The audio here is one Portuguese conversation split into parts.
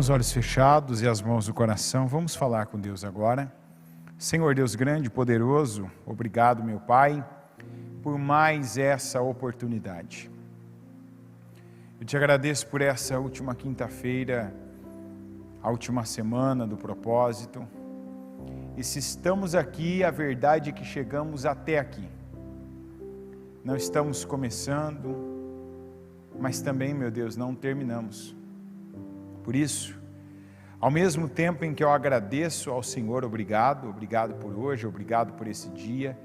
os olhos fechados e as mãos no coração, vamos falar com Deus agora. Senhor Deus grande e poderoso, obrigado, meu Pai, por mais essa oportunidade. Eu te agradeço por essa última quinta-feira, a última semana do propósito. E se estamos aqui, a verdade é que chegamos até aqui. Não estamos começando, mas também, meu Deus, não terminamos. Por isso, ao mesmo tempo em que eu agradeço ao Senhor, obrigado por hoje, obrigado por esse dia,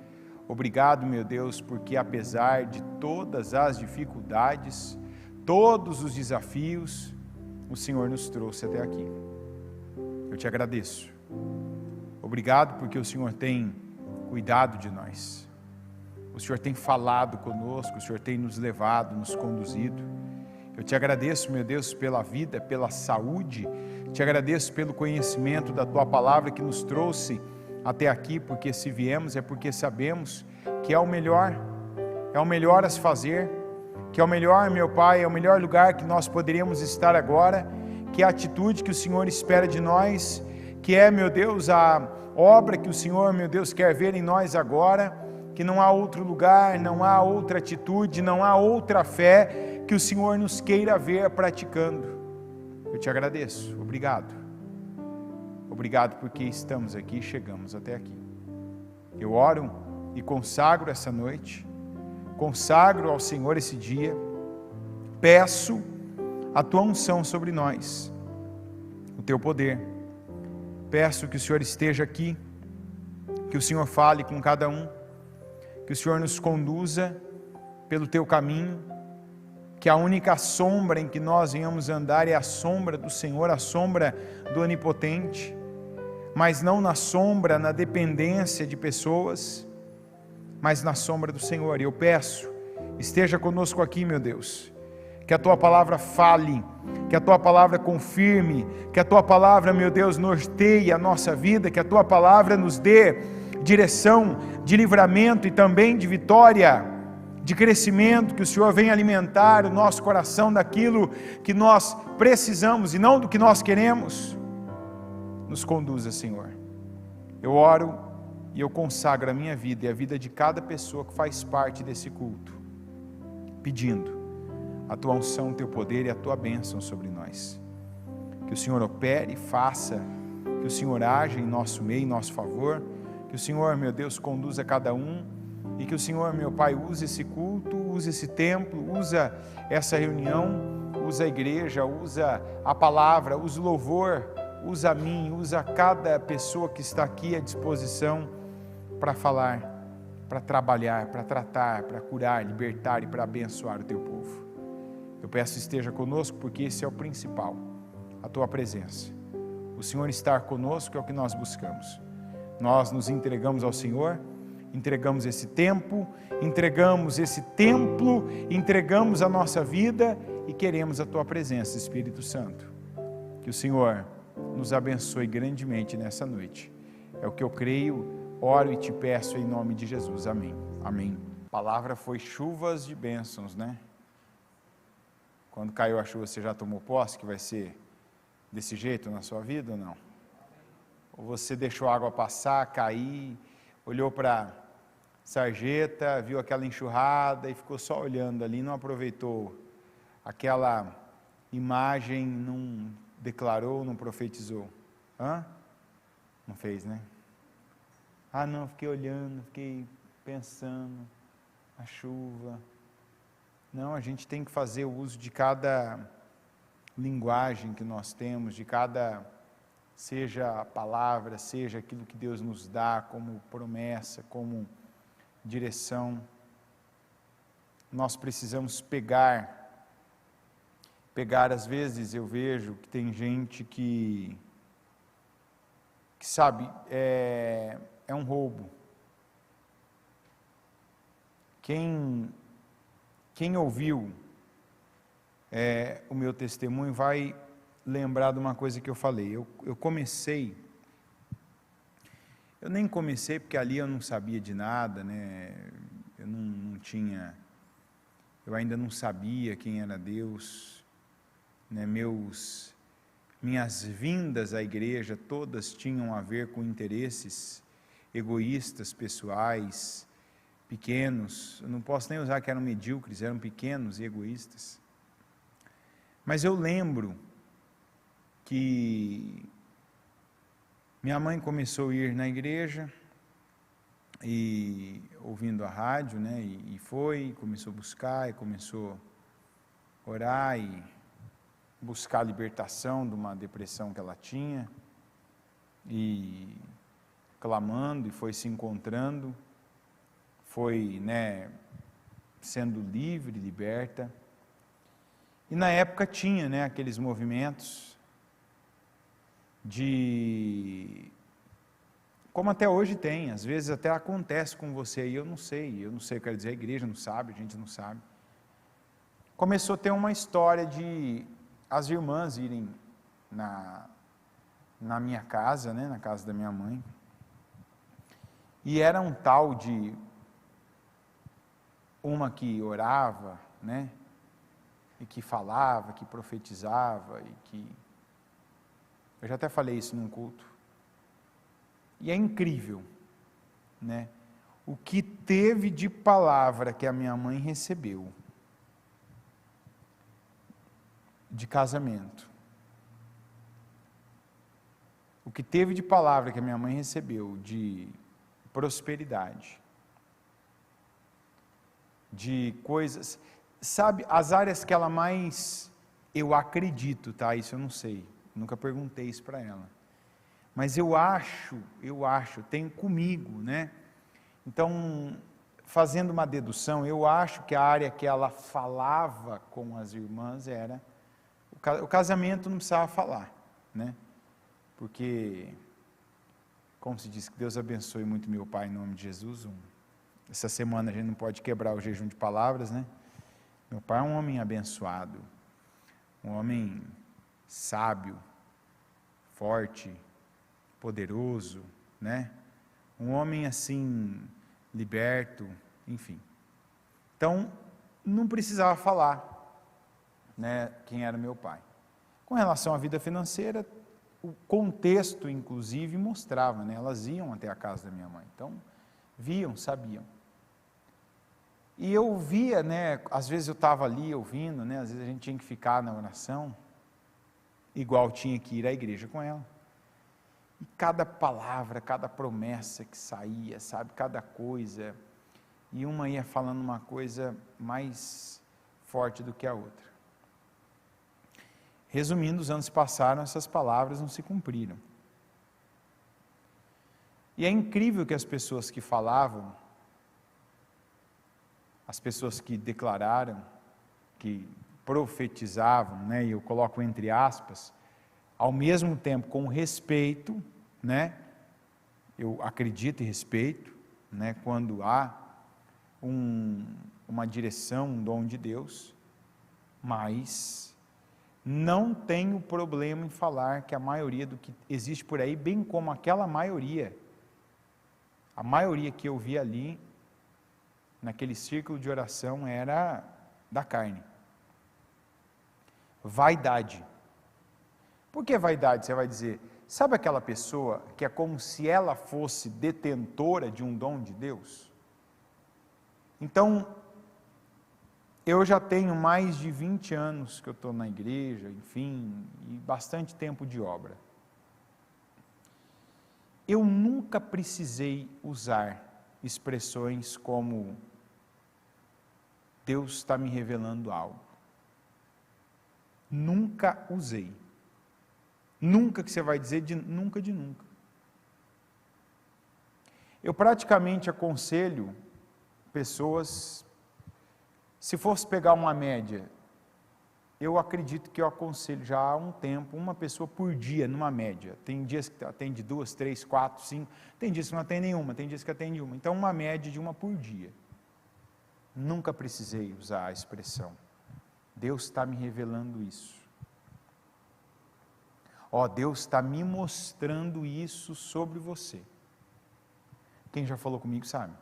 obrigado, meu Deus, porque apesar de todas as dificuldades, todos os desafios, o Senhor nos trouxe até aqui. Eu te agradeço. Obrigado porque o Senhor tem cuidado de nós. O Senhor tem falado conosco, o Senhor tem nos levado, nos conduzido. Eu te agradeço, meu Deus, pela vida, pela saúde. Te agradeço pelo conhecimento da Tua Palavra que nos trouxe até aqui, porque se viemos é porque sabemos que é o melhor a se fazer, que é o melhor, meu Pai, é o melhor lugar que nós poderíamos estar agora, que é a atitude que o Senhor espera de nós, que é, meu Deus, a obra que o Senhor, meu Deus, quer ver em nós agora, que não há outro lugar, não há outra atitude, não há outra fé que o Senhor nos queira ver praticando. Eu te agradeço, obrigado. Obrigado porque estamos aqui e chegamos até aqui. Eu oro e consagro essa noite, consagro ao Senhor esse dia, peço a Tua unção sobre nós, o Teu poder. Peço que o Senhor esteja aqui, que o Senhor fale com cada um, que o Senhor nos conduza pelo Teu caminho, que a única sombra em que nós venhamos andar é a sombra do Senhor, a sombra do Onipotente, mas não na sombra, na dependência de pessoas, mas na sombra do Senhor. E eu peço, esteja conosco aqui, meu Deus, que a Tua Palavra fale, que a Tua Palavra confirme, que a Tua Palavra, meu Deus, norteie a nossa vida, que a Tua Palavra nos dê direção de livramento e também de vitória, de crescimento, que o Senhor venha alimentar o nosso coração daquilo que nós precisamos e não do que nós queremos. Nos conduza, Senhor. Eu oro e eu consagro a minha vida e a vida de cada pessoa que faz parte desse culto, pedindo a Tua unção, o Teu poder e a Tua bênção sobre nós. Que o Senhor opere e faça, que o Senhor age em nosso meio, em nosso favor, que o Senhor, meu Deus, conduza cada um, e que o Senhor, meu Pai, use esse culto, use esse templo, usa essa reunião, usa a igreja, usa a palavra, usa o louvor, usa a mim, usa cada pessoa que está aqui à disposição para falar, para trabalhar, para tratar, para curar, libertar e para abençoar o Teu povo. Eu peço esteja conosco, porque esse é o principal, a Tua presença. O Senhor estar conosco é o que nós buscamos. Nós nos entregamos ao Senhor, entregamos esse tempo, entregamos esse templo, entregamos a nossa vida e queremos a Tua presença, Espírito Santo. Que o Senhor nos abençoe grandemente nessa noite. É o que eu creio, oro e te peço em nome de Jesus. Amém. Amém. A palavra foi chuvas de bênçãos, né? Quando caiu a chuva, você já tomou posse que vai ser desse jeito na sua vida ou não? Ou você deixou a água passar, cair, olhou para a sarjeta, viu aquela enxurrada e ficou só olhando ali, não aproveitou aquela imagem, não declarou, não profetizou? Não fez, né? Não, fiquei olhando, fiquei pensando, a chuva. Não, a gente tem que fazer o uso de cada linguagem que nós temos, de cada, seja a palavra, seja aquilo que Deus nos dá como promessa, como direção. Nós precisamos pegar às vezes eu vejo que tem gente que sabe, é um roubo. Quem ouviu o meu testemunho vai lembrar de uma coisa que eu falei. Eu nem comecei porque ali eu não sabia de nada, né? Eu ainda não sabia quem era Deus, né? minhas vindas à igreja, todas tinham a ver com interesses egoístas, pessoais, pequenos. Eu não posso nem usar que eram medíocres, eram pequenos e egoístas. Mas eu lembro que minha mãe começou a ir na igreja, e ouvindo a rádio, né, e começou a buscar, e começou a orar, e buscar a libertação de uma depressão que ela tinha, e clamando, e foi se encontrando, foi, né, sendo livre, liberta. E na época tinha, né, aqueles movimentos de, como até hoje tem, às vezes até acontece com você, e eu não sei, quero dizer, a igreja não sabe, a gente não sabe. Começou a ter uma história de as irmãs irem na minha casa, né, na casa da minha mãe, e era um tal de uma que orava, né, e que falava, que profetizava, e que, eu já até falei isso num culto, e é incrível, né, o que teve de palavra que a minha mãe recebeu, de casamento, o que teve de palavra que a minha mãe recebeu, de prosperidade, de coisas, sabe, as áreas que ela mais, eu acredito, tá, isso eu não sei, nunca perguntei isso para ela, mas eu acho, tenho comigo, né, então, fazendo uma dedução, eu acho que a área que ela falava com as irmãs era, o casamento não precisava falar, né, porque, como se diz, que Deus abençoe muito meu pai em nome de Jesus. Essa semana a gente não pode quebrar o jejum de palavras, né? Meu pai é um homem abençoado, um homem sábio, forte, poderoso, né? Um homem assim, liberto, enfim. Então, não precisava falar, né, quem era meu pai. Com relação à vida financeira, o contexto, inclusive, mostrava, né? Elas iam até a casa da minha mãe, então, viam, sabiam. E eu via, né, às vezes eu estava ali ouvindo, né, às vezes a gente tinha que ficar na oração, igual tinha que ir à igreja com ela. E cada palavra, cada promessa que saía, sabe, cada coisa, e uma ia falando uma coisa mais forte do que a outra. Resumindo, os anos passaram, essas palavras não se cumpriram. E é incrível que as pessoas que falavam, as pessoas que declararam, que profetizavam, né, e eu coloco entre aspas, ao mesmo tempo com respeito, né, eu acredito e respeito, né, quando há uma direção, um dom de Deus, mas não tenho problema em falar que a maioria do que existe por aí, bem como aquela maioria, a maioria que eu vi ali, naquele círculo de oração, era da carne. Vaidade. Por que vaidade? Você vai dizer, sabe aquela pessoa que é como se ela fosse detentora de um dom de Deus? Então, eu já tenho mais de 20 anos que eu estou na igreja, enfim, e bastante tempo de obra. Eu nunca precisei usar expressões como Deus está me revelando algo. Nunca usei. Nunca que você vai dizer, nunca de nunca. Eu praticamente aconselho pessoas, se fosse pegar uma média, eu acredito que eu aconselho já há um tempo, uma pessoa por dia, numa média. Tem dias que atende 2, 3, 4, 5, tem dias que não atende nenhuma, tem dias que atende uma. Então, uma média de uma por dia. Nunca precisei usar a expressão, Deus está me revelando isso. Ó, Deus está me mostrando isso sobre você. Quem já falou comigo sabe.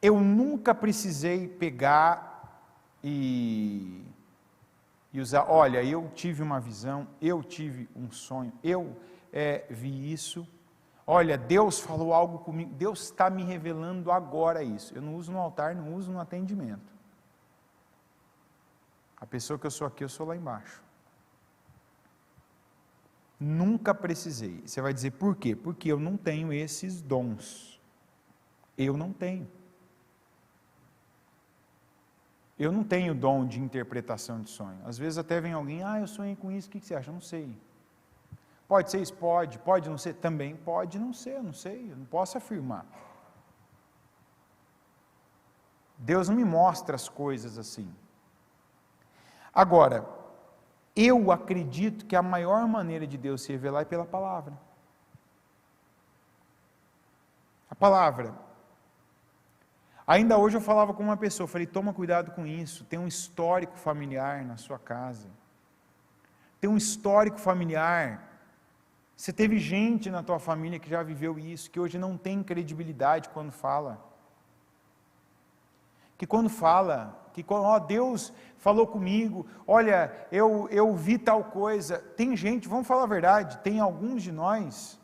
Eu nunca precisei pegar e e usar, olha, eu tive uma visão, eu tive um sonho, eu vi isso, olha, Deus falou algo comigo, Deus está me revelando agora isso. Eu não uso no altar, não uso no atendimento. A pessoa que eu sou aqui, eu sou lá embaixo. Nunca precisei. Você vai dizer, por quê? Porque eu não tenho esses dons. Eu não tenho. Eu não tenho dom de interpretação de sonho. Às vezes até vem alguém, eu sonhei com isso, o que você acha? Eu não sei. Pode ser isso? Pode não ser? Também pode não ser, eu não sei, eu não posso afirmar. Deus não me mostra as coisas assim. Agora, eu acredito que a maior maneira de Deus se revelar é pela palavra. A palavra. Ainda hoje eu falava com uma pessoa, falei, toma cuidado com isso, tem um histórico familiar na sua casa. Tem um histórico familiar. Você teve gente na tua família que já viveu isso, que hoje não tem credibilidade quando fala. Que quando fala, Deus falou comigo, olha, eu vi tal coisa. Tem gente, vamos falar a verdade, tem alguns de nós,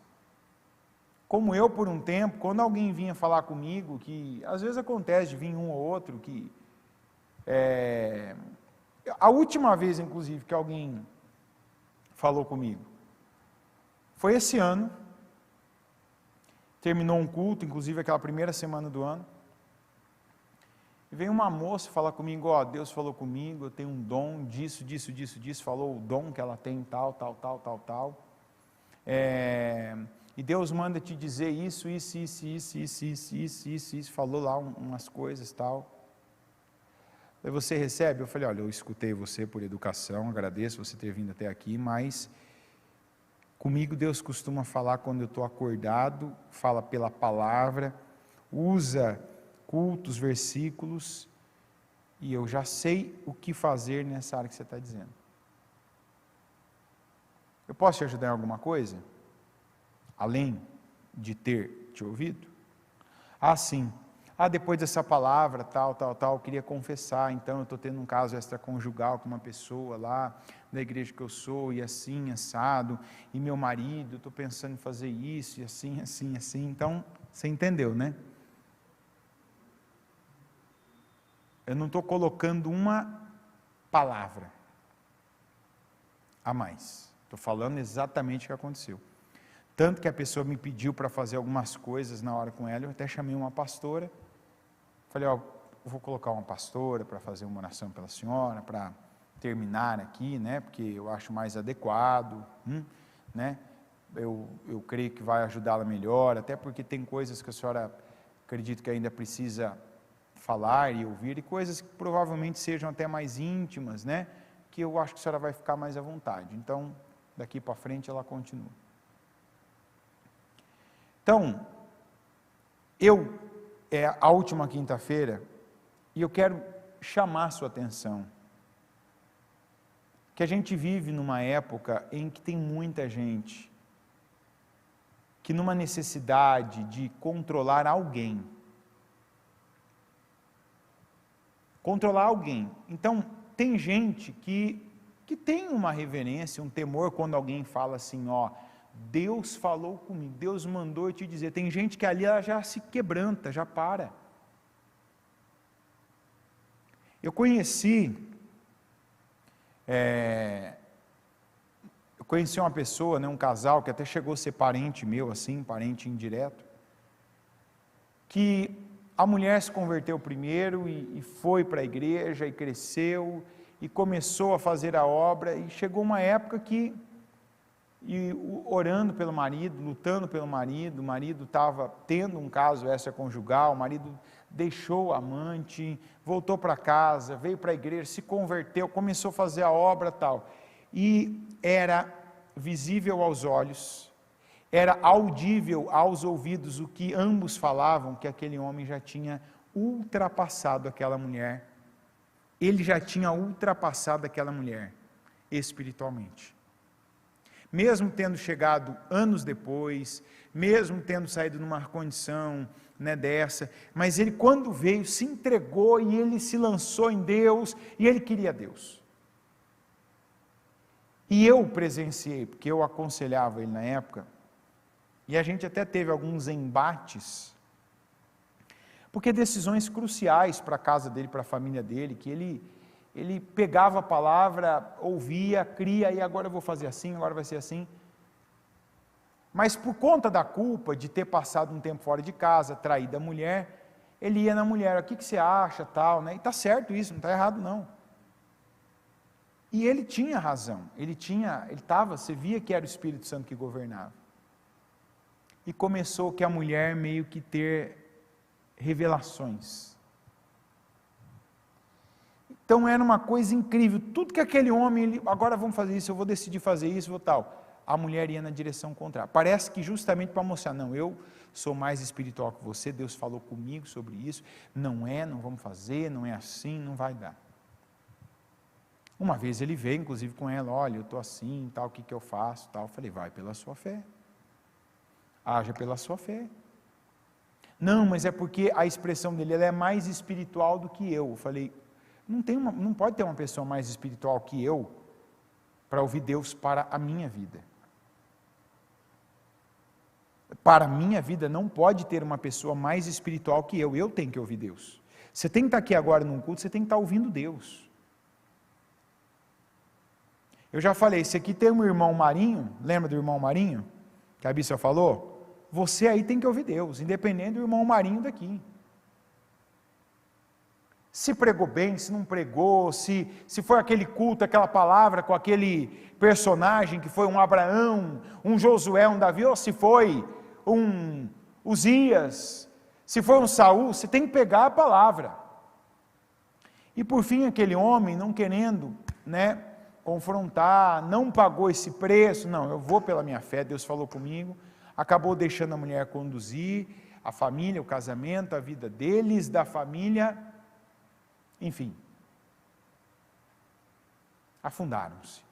como eu por um tempo, quando alguém vinha falar comigo, que às vezes acontece de vir um ou outro, que a última vez, inclusive, que alguém falou comigo, foi esse ano, terminou um culto, inclusive aquela primeira semana do ano, e veio uma moça falar comigo, Deus falou comigo, eu tenho um dom disso, falou o dom que ela tem, tal, e Deus manda te dizer isso, falou lá umas coisas, tal. Aí você recebe? Eu falei, olha, eu escutei você por educação, agradeço você ter vindo até aqui, mas comigo Deus costuma falar quando eu estou acordado, fala pela palavra, usa cultos, versículos, e eu já sei o que fazer nessa área que você está dizendo. Eu posso te ajudar em alguma coisa? Além de ter te ouvido? Sim. Depois dessa palavra, tal, eu queria confessar, então eu estou tendo um caso extraconjugal com uma pessoa lá, da igreja que eu sou, e assim, assado, e meu marido, estou pensando em fazer isso, e assim, então, você entendeu, né? Eu não estou colocando uma palavra a mais. Estou falando exatamente o que aconteceu. Tanto que a pessoa me pediu para fazer algumas coisas na hora com ela, eu até chamei uma pastora. Falei, eu vou colocar uma pastora para fazer uma oração pela senhora, para terminar aqui, né? Porque eu acho mais adequado, né? Eu creio que vai ajudá-la melhor, até porque tem coisas que a senhora acredito que ainda precisa falar e ouvir, e coisas que provavelmente sejam até mais íntimas, né? Que eu acho que a senhora vai ficar mais à vontade. Então, daqui para frente ela continua. Então, é a última quinta-feira, e eu quero chamar a sua atenção, que a gente vive numa época em que tem muita gente, que numa necessidade de controlar alguém, então tem gente que tem uma reverência, um temor quando alguém fala assim, Deus falou comigo, Deus mandou eu te dizer. Tem gente que ali ela já se quebranta, já para. Eu conheci uma pessoa, um casal que até chegou a ser parente meu, assim, parente indireto, que a mulher se converteu primeiro e foi para a igreja e cresceu e começou a fazer a obra, e chegou uma época que orando pelo marido, lutando pelo marido, o marido estava tendo um caso extraconjugal, o marido deixou a amante, voltou para casa, veio para a igreja, se converteu, começou a fazer a obra tal, e era visível aos olhos, era audível aos ouvidos o que ambos falavam, que aquele homem já tinha ultrapassado aquela mulher, ele já tinha ultrapassado aquela mulher, espiritualmente. Mesmo tendo chegado anos depois, mesmo tendo saído numa condição dessa, mas ele quando veio se entregou e ele se lançou em Deus, e ele queria Deus. E eu presenciei, porque eu aconselhava ele na época, e a gente até teve alguns embates, porque decisões cruciais para a casa dele, para a família dele, que ele pegava a palavra, ouvia, cria, e agora eu vou fazer assim, agora vai ser assim. Mas por conta da culpa de ter passado um tempo fora de casa, traído a mulher, ele ia na mulher, o que você acha, tal, né? E está certo isso, não está errado não. E ele tinha razão, você via que era o Espírito Santo que governava. E começou que a mulher meio que ter revelações. Então era uma coisa incrível, tudo que aquele homem, agora vamos fazer isso, eu vou decidir fazer isso, vou tal. A mulher ia na direção contrária. Parece que justamente para mostrar, não, eu sou mais espiritual que você, Deus falou comigo sobre isso, não vamos fazer, não é assim, não vai dar. Uma vez ele veio, inclusive, com ela, olha, eu estou assim, tal, o que eu faço, tal. Eu falei, vai pela sua fé. Haja pela sua fé. Não, mas é porque a expressão dele, ela é mais espiritual do que eu. Eu falei, não pode ter uma pessoa mais espiritual que eu, para ouvir Deus para a minha vida. Para a minha vida, não pode ter uma pessoa mais espiritual que eu tenho que ouvir Deus. Você tem que estar aqui agora num culto, você tem que estar ouvindo Deus. Eu já falei, esse aqui tem um irmão Marinho, lembra do irmão Marinho? Que a Bíblia falou? Você aí tem que ouvir Deus, independente do irmão Marinho daqui. Se pregou bem, se não pregou, se foi aquele culto, aquela palavra com aquele personagem que foi um Abraão, um Josué, um Davi, ou se foi um Uzias, se foi um Saul, você tem que pegar a palavra. E por fim aquele homem não querendo, confrontar, não pagou esse preço, não, eu vou pela minha fé, Deus falou comigo, acabou deixando a mulher conduzir, a família, o casamento, a vida deles, da família, enfim, afundaram-se,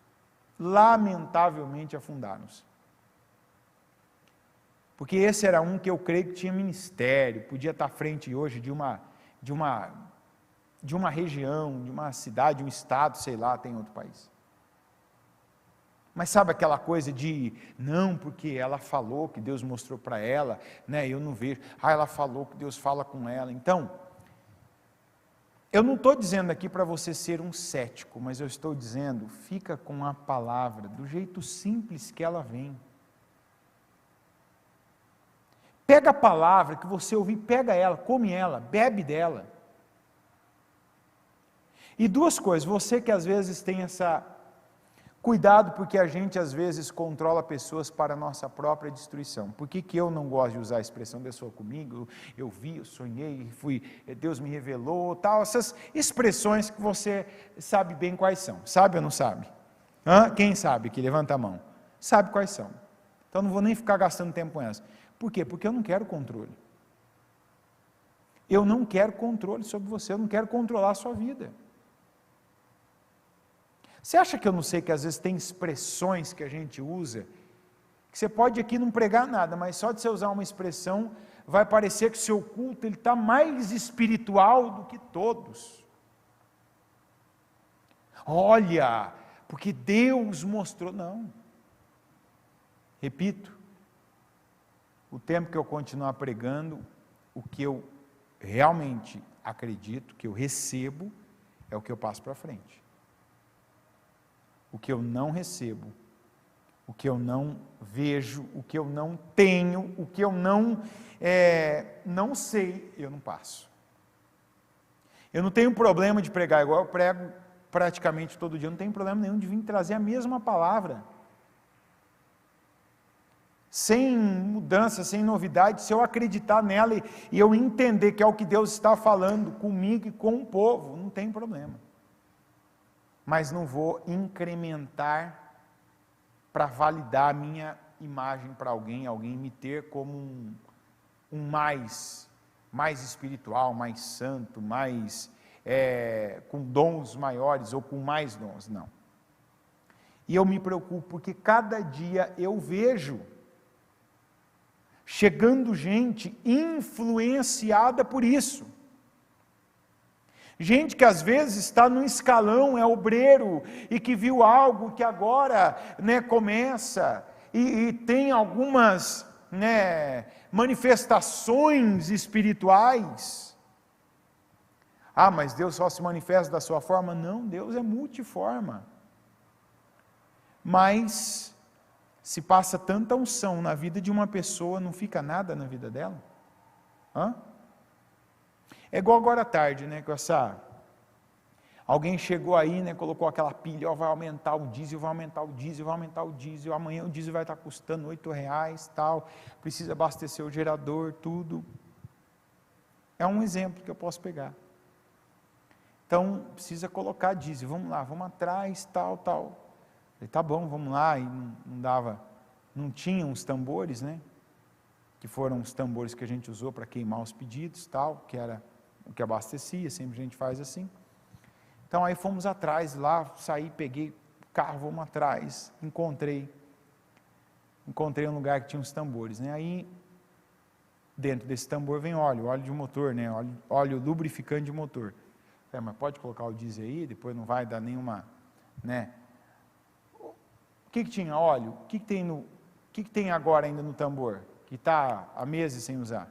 lamentavelmente afundaram-se, porque esse era um que eu creio que tinha ministério, podia estar à frente hoje de uma região, de uma cidade, um estado, sei lá, tem outro país. Mas sabe aquela coisa de, não, porque ela falou que Deus mostrou para ela, eu não vejo, ela falou que Deus fala com ela. Então, eu não estou dizendo aqui para você ser um cético, mas eu estou dizendo, fica com a palavra, do jeito simples que ela vem. Pega a palavra que você ouvir, pega ela, come ela, bebe dela. E duas coisas, você que às vezes tem cuidado, porque a gente às vezes controla pessoas para a nossa própria destruição. Por que eu não gosto de usar a expressão Deus falou comigo, eu vi, eu sonhei, Deus me revelou, tal, essas expressões que você sabe bem quais são. Sabe ou não sabe? Quem sabe que levanta a mão? Sabe quais são. Então não vou nem ficar gastando tempo com elas. Por quê? Porque eu não quero controle. Eu não quero controle sobre você, eu não quero controlar a sua vida. Você acha que eu não sei que às vezes tem expressões que a gente usa, que você pode aqui não pregar nada, mas só de você usar uma expressão, vai parecer que o seu culto está mais espiritual do que todos. Olha, porque Deus mostrou, não. Repito, o tempo que eu continuar pregando, o que eu realmente acredito, que eu recebo, é o que eu passo para frente. O que eu não recebo, o que eu não vejo, o que eu não tenho, o que eu não sei, eu não passo. Eu não tenho problema de pregar igual eu prego praticamente todo dia, eu não tenho problema nenhum de vir trazer a mesma palavra. Sem mudança, sem novidade, se eu acreditar nela e eu entender que é o que Deus está falando comigo e com o povo, não tem problema. Mas não vou incrementar para validar a minha imagem para alguém me ter como um mais espiritual, mais santo, com dons maiores ou com mais dons, não. E eu me preocupo porque cada dia eu vejo chegando gente influenciada por isso. Gente que às vezes está num escalão, é obreiro, e que viu algo que agora, começa, e tem algumas, manifestações espirituais. Ah, mas Deus só se manifesta da sua forma? Não, Deus é multiforma. Mas, se passa tanta unção na vida de uma pessoa, não fica nada na vida dela? É igual agora à tarde, com essa... Alguém chegou aí, colocou aquela pilha, vai aumentar o diesel, vai aumentar o diesel, vai aumentar o diesel, amanhã o diesel vai estar custando R$8, tal, precisa abastecer o gerador, tudo. É um exemplo que eu posso pegar. Então, precisa colocar diesel, vamos lá, vamos atrás, tal. Falei, tá bom, vamos lá, e não tinha uns tambores, que foram os tambores que a gente usou para queimar os pedidos, tal, que era o que abastecia, sempre a gente faz assim. Então aí fomos atrás lá, saí, peguei o carro, vamos atrás, encontrei um lugar que tinha uns tambores, Aí dentro desse tambor vem óleo de motor, óleo lubrificante de motor. Mas pode colocar o diesel aí, depois não vai dar nenhuma, O que tinha? Óleo. O que tem agora ainda no tambor? Que está há meses sem usar.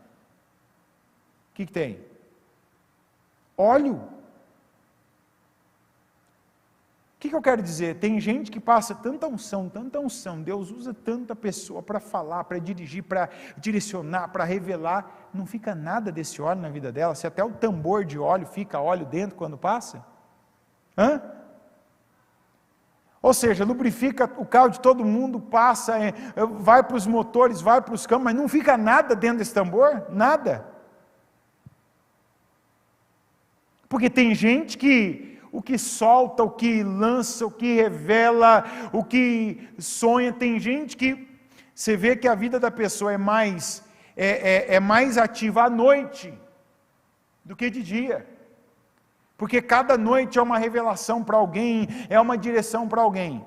O que tem? Óleo. O que eu quero dizer? Tem gente que passa tanta unção, Deus usa tanta pessoa para falar, para dirigir, para direcionar, para revelar, não fica nada desse óleo na vida dela, se até o tambor de óleo fica óleo dentro quando passa? Ou seja, lubrifica o carro de todo mundo, passa, vai para os motores, vai para os campos, mas não fica nada dentro desse tambor? Nada. Porque tem gente que o que solta, o que lança, o que revela, o que sonha, tem gente que você vê que a vida da pessoa é mais ativa à noite do que de dia. Porque cada noite é uma revelação para alguém, é uma direção para alguém.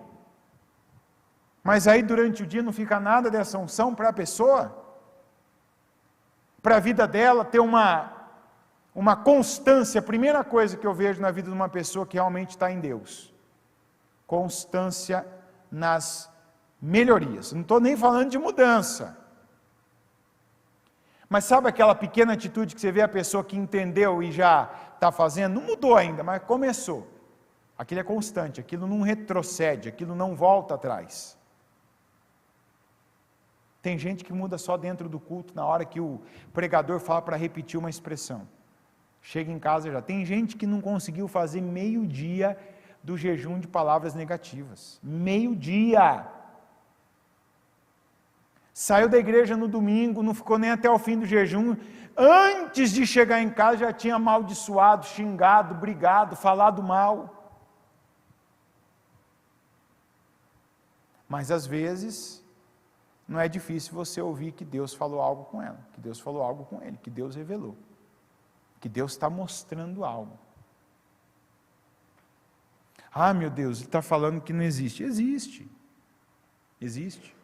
Mas aí durante o dia não fica nada dessa unção para a pessoa? Para a vida dela ter uma constância, a primeira coisa que eu vejo na vida de uma pessoa que realmente está em Deus. Constância nas melhorias. Não estou nem falando de mudança. Mas sabe aquela pequena atitude que você vê a pessoa que entendeu e já está fazendo? Não mudou ainda, mas começou. Aquilo é constante, aquilo não retrocede, aquilo não volta atrás. Tem gente que muda só dentro do culto, na hora que o pregador fala para repetir uma expressão. Chega em casa já. Tem gente que não conseguiu fazer meio-dia do jejum de palavras negativas. Meio-dia. Saiu da igreja no domingo, não ficou nem até o fim do jejum. Antes de chegar em casa já tinha amaldiçoado, xingado, brigado, falado mal. Mas às vezes não é difícil você ouvir que Deus falou algo com ela, que Deus falou algo com ele, que Deus revelou, que Deus está mostrando algo. Ah, meu Deus, ele está falando que não existe. Existe. Existe.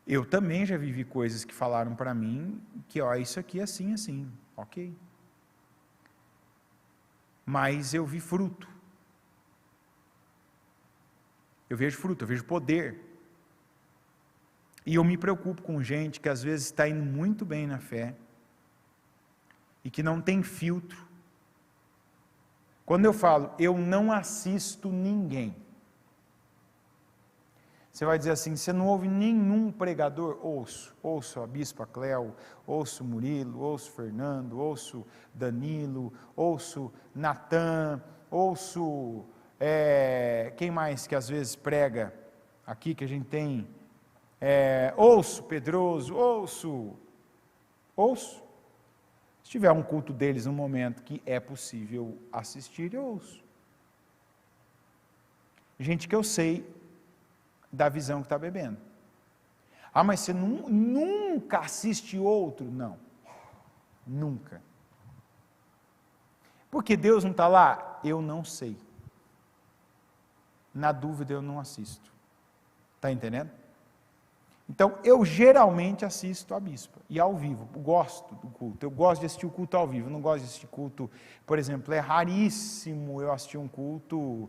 Eu também já vivi coisas que falaram para mim que, isso aqui é assim, assim. Ok. Mas eu vi fruto. Eu vejo fruto, eu vejo poder. E eu me preocupo com gente que às vezes está indo muito bem na fé e que não tem filtro. Quando eu falo, eu não assisto ninguém. Você vai dizer assim, você não ouve nenhum pregador? Ouço a Bispa Cléo, ouço Murilo, ouço Fernando, ouço Danilo, ouço Natan, ouço, quem mais que às vezes prega aqui que a gente tem? Ouço Pedroso, ouço. Se tiver um culto deles no momento que é possível assistir, eu ouço. Gente que eu sei da visão que está bebendo. Ah, mas você nunca assiste outro? Não, nunca. Porque Deus não está lá? Eu não sei. Na dúvida eu não assisto. Está entendendo? Então, eu geralmente assisto a bispa, e ao vivo, eu gosto do culto, eu gosto de assistir o culto ao vivo, eu não gosto de assistir culto, por exemplo, é raríssimo eu assistir um culto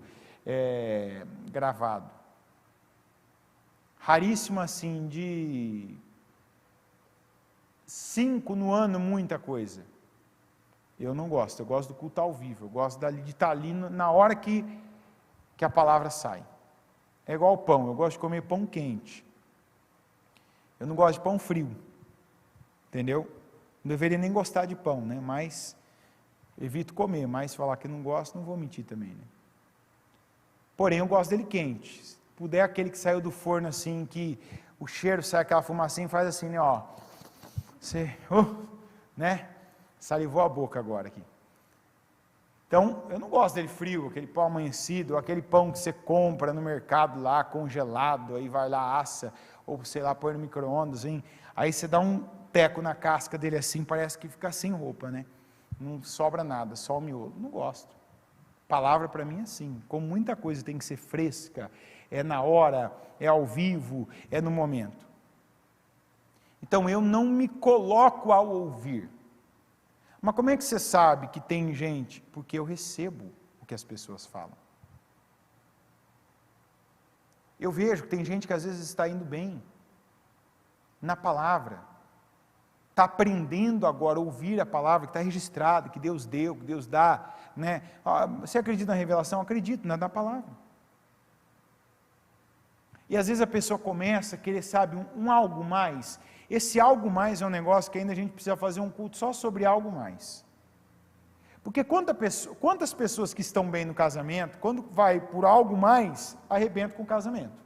gravado. Raríssimo assim, de 5 no ano, muita coisa. Eu não gosto, eu gosto do culto ao vivo, eu gosto de estar ali na hora que a palavra sai. É igual ao pão, eu gosto de comer pão quente. Eu não gosto de pão frio, entendeu? Não deveria nem gostar de pão, né? Mas evito comer, mas falar que não gosto, não vou mentir também, né? Porém, eu gosto dele quente. Se puder, aquele que saiu do forno assim, que o cheiro sai aquela fumacinha, faz assim, né? Ó, você, né? Salivou a boca agora aqui. Então, eu não gosto dele frio, aquele pão amanhecido, aquele pão que você compra no mercado lá, congelado, aí vai lá, assa, ou sei lá, põe no micro-ondas, hein? Aí você dá um teco na casca dele assim, parece que fica sem roupa, né? Não sobra nada, só o miolo. Não gosto. Palavra para mim é assim, como muita coisa tem que ser fresca, é na hora, é ao vivo, é no momento. Então, eu não me coloco ao ouvir. Mas como é que você sabe que tem gente? Porque eu recebo o que as pessoas falam. Eu vejo que tem gente que às vezes está indo bem na palavra, está aprendendo agora a ouvir a palavra que está registrada, que Deus deu, que Deus dá, né? Você acredita na revelação? Acredito, na palavra. E às vezes a pessoa começa a querer, sabe, um algo mais. Esse algo mais é um negócio que ainda a gente precisa fazer um culto só sobre algo mais. Porque quantas pessoas que estão bem no casamento, quando vai por algo mais, arrebentam com o casamento.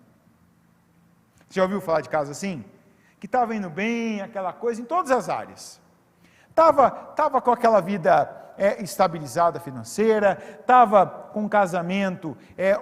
Você já ouviu falar de casos assim? Que estava indo bem, aquela coisa, em todas as áreas. Estava com aquela vida estabilizada financeira, estava com um casamento,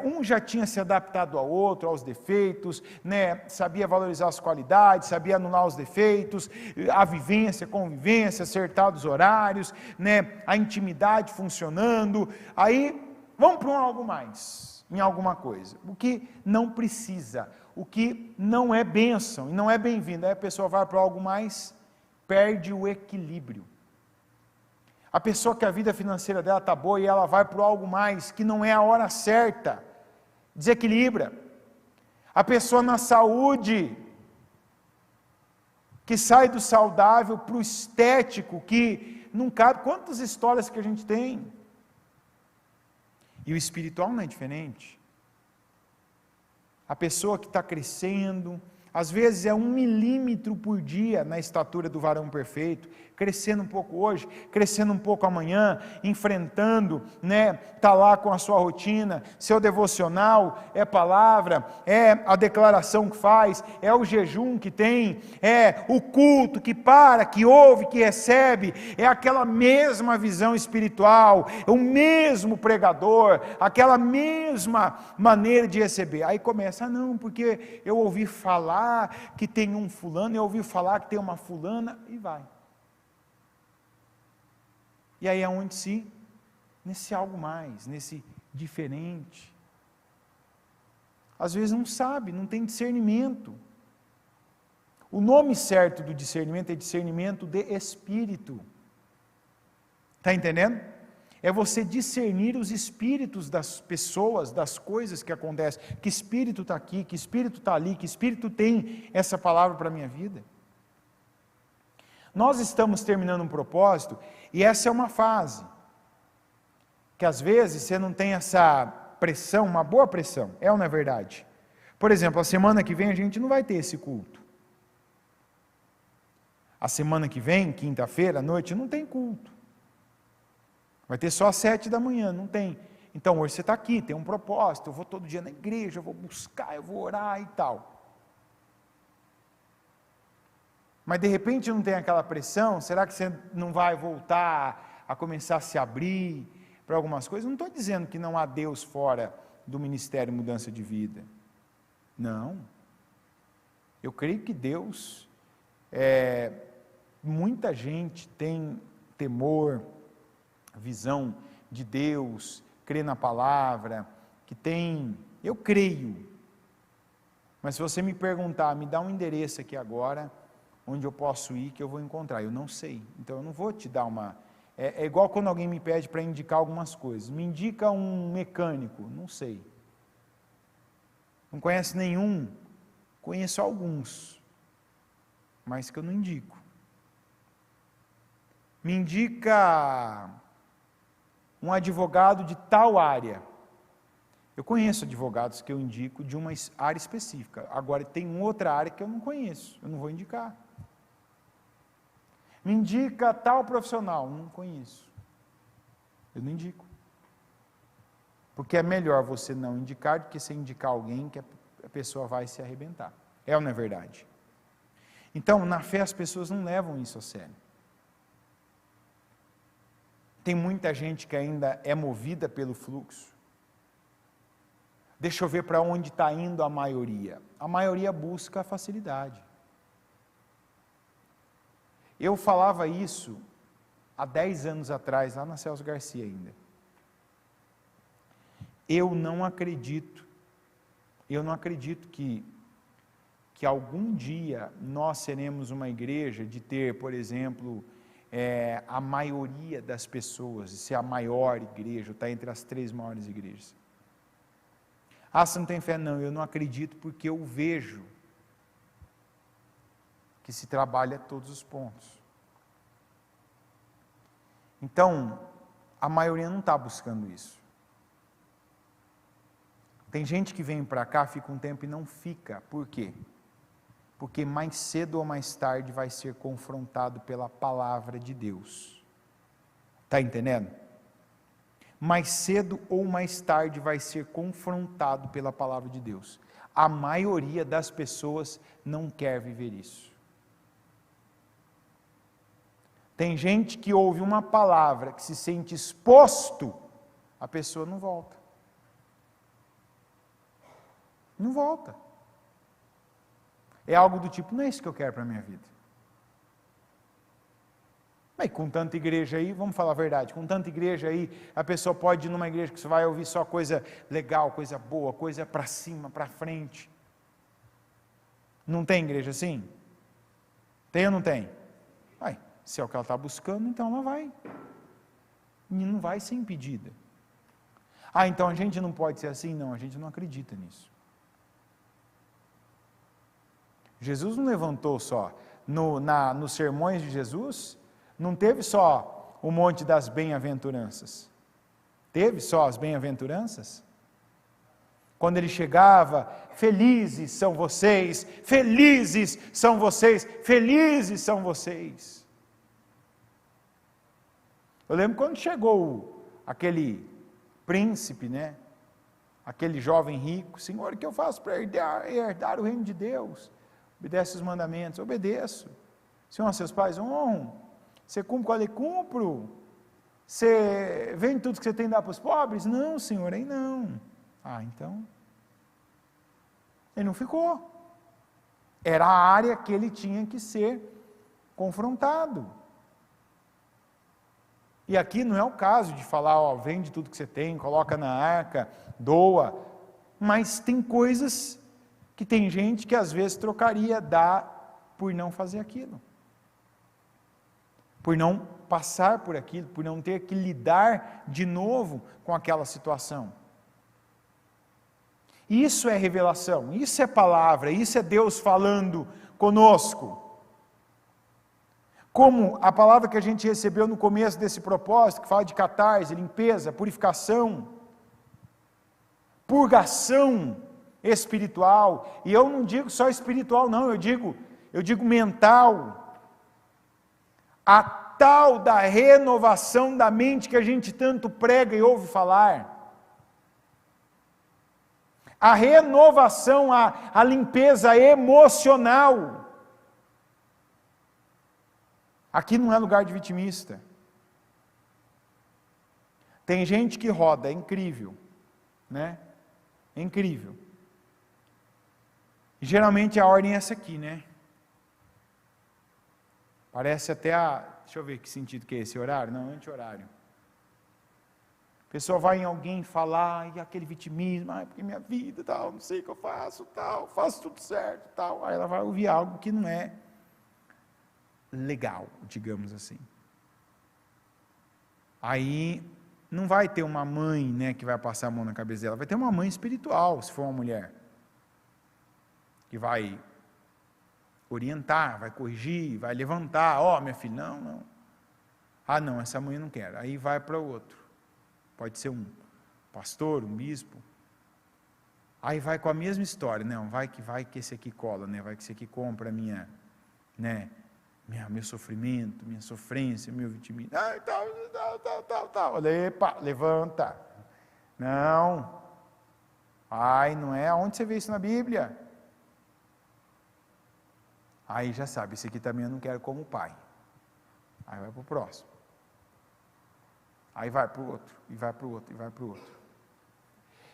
um já tinha se adaptado ao outro, aos defeitos, né, sabia valorizar as qualidades, sabia anular os defeitos, a vivência, convivência, acertar os horários, né, a intimidade funcionando, aí vamos para algo mais, em alguma coisa, o que não precisa, o que não é bênção, e não é bem-vindo, aí a pessoa vai para algo mais, perde o equilíbrio. A pessoa que a vida financeira dela está boa e ela vai para algo mais, que não é a hora certa, desequilibra. A pessoa na saúde, que sai do saudável para o estético, que não cabe. Quantas histórias que a gente tem? E o espiritual não é diferente. A pessoa que está crescendo, às vezes é 1 milímetro por dia na estatura do varão perfeito, crescendo um pouco hoje, crescendo um pouco amanhã, enfrentando, né, tá lá com a sua rotina, seu devocional, é palavra, é a declaração que faz, é o jejum que tem, é o culto que para, que ouve, que recebe, é aquela mesma visão espiritual, é o mesmo pregador, aquela mesma maneira de receber. Aí começa, não, porque eu ouvi falar que tem um fulano, eu ouvi falar que tem uma fulana, e vai. E aí é onde nesse algo mais, nesse diferente. Às vezes não sabe, não tem discernimento. O nome certo do discernimento é discernimento de espírito. Está entendendo? É você discernir os espíritos das pessoas, das coisas que acontecem. Que espírito está aqui, que espírito está ali, que espírito tem essa palavra para a minha vida. Nós estamos terminando um propósito, e essa é uma fase, que às vezes você não tem essa pressão, uma boa pressão, é ou não é verdade? Por exemplo, a semana que vem a gente não vai ter esse culto. A semana que vem, quinta-feira à noite, não tem culto. Vai ter só às 7 da manhã, não tem. Então hoje você está aqui, tem um propósito, eu vou todo dia na igreja, eu vou buscar, eu vou orar e tal. Mas de repente não tem aquela pressão, será que você não vai voltar a começar a se abrir para algumas coisas? Não estou dizendo que não há Deus fora do Ministério Mudança de Vida. Não. Eu creio que Deus, muita gente tem temor, visão de Deus, crê na palavra, que tem, eu creio. Mas se você me perguntar, me dá um endereço aqui agora, onde eu posso ir, que eu vou encontrar. Eu não sei. Então eu não vou te dar uma... É igual quando alguém me pede para indicar algumas coisas. Me indica um mecânico. Não sei. Não conhece nenhum. Conheço alguns. Mas que eu não indico. Me indica um advogado de tal área. Eu conheço advogados que eu indico de uma área específica. Agora, tem outra área que eu não conheço. Eu não vou indicar. Me indica tal profissional. Não conheço. Eu não indico. Porque é melhor você não indicar do que você indicar alguém que a pessoa vai se arrebentar. É ou não é verdade? Então, na fé, as pessoas não levam isso a sério. Tem muita gente que ainda é movida pelo fluxo. Deixa eu ver para onde está indo a maioria. A maioria busca a facilidade. Eu falava isso há 10 anos atrás, lá na Celso Garcia ainda. Eu não acredito que algum dia nós seremos uma igreja de ter, por exemplo, a maioria das pessoas, de ser a maior igreja, está entre as 3 maiores igrejas. Ah, você não tem fé? Não, eu não acredito porque eu vejo que se trabalha todos os pontos. Então, a maioria não está buscando isso. Tem gente que vem para cá, fica um tempo e não fica. Por quê? Porque mais cedo ou mais tarde vai ser confrontado pela palavra de Deus. Está entendendo? Mais cedo ou mais tarde vai ser confrontado pela palavra de Deus. A maioria das pessoas não quer viver isso. Tem gente que ouve uma palavra, que se sente exposto, a pessoa não volta. Não volta. É algo do tipo, não é isso que eu quero para a minha vida. Mas com tanta igreja aí, vamos falar a verdade, com tanta igreja aí, a pessoa pode ir numa igreja que você vai ouvir só coisa legal, coisa boa, coisa para cima, para frente. Não tem igreja assim? Tem ou não tem? Vai, se é o que ela está buscando, então ela vai. E não vai ser impedida. Ah, então a gente não pode ser assim? Não, a gente não acredita nisso. Jesus não levantou só, nos sermões de Jesus, não teve só o monte das bem-aventuranças. Teve só as bem-aventuranças? Quando ele chegava, felizes são vocês, felizes são vocês, felizes são vocês. Eu lembro quando chegou aquele príncipe, né? Aquele jovem rico, Senhor, o que eu faço para herdar o reino de Deus? Obedece os mandamentos, obedeço. Senhor, seus pais honram. Você cumpre com a lei? Cumpro. Você vende tudo que você tem e dá para os pobres? Não, Senhor, aí não. Ah, então. Ele não ficou. Era a área que ele tinha que ser confrontado. E aqui não é o caso de falar, ó, vende tudo que você tem, coloca na arca, doa. Mas tem coisas que tem gente que às vezes trocaria dar por não fazer aquilo. Por não passar por aquilo, por não ter que lidar de novo com aquela situação. Isso é revelação, isso é palavra, isso é Deus falando conosco. Como a palavra que a gente recebeu no começo desse propósito, que fala de catarse, limpeza, purificação, purgação espiritual, e eu não digo só espiritual não, eu digo mental, a tal da renovação da mente que a gente tanto prega e ouve falar, a renovação, a limpeza emocional. Aqui não é lugar de vitimista. Tem gente que roda, é incrível, né? É incrível. E geralmente a ordem é essa aqui, né? Parece até deixa eu ver que sentido que é esse horário? Não, anti-horário. A pessoa vai em alguém falar, e aquele vitimismo, porque minha vida, tal, não sei o que eu faço, tal, faço tudo certo, tal. Aí ela vai ouvir algo que não é legal, digamos assim. Aí não vai ter uma mãe, né, que vai passar a mão na cabeça dela, vai ter uma mãe espiritual, se for uma mulher, que vai orientar, vai corrigir, vai levantar, minha filha, não. Ah, não, essa mãe eu não quero. Aí vai para outro. Pode ser um pastor, um bispo. Aí vai com a mesma história, não, vai que esse aqui cola, né? Vai que esse aqui compra meu sofrimento, minha sofrência, meu vitimismo. Tal. Epa, levanta. Não. Não é. Aonde você vê isso na Bíblia? Aí já sabe, esse aqui também eu não quero como pai. Aí vai para o próximo. Aí vai para o outro, e vai para o outro, e vai para o outro.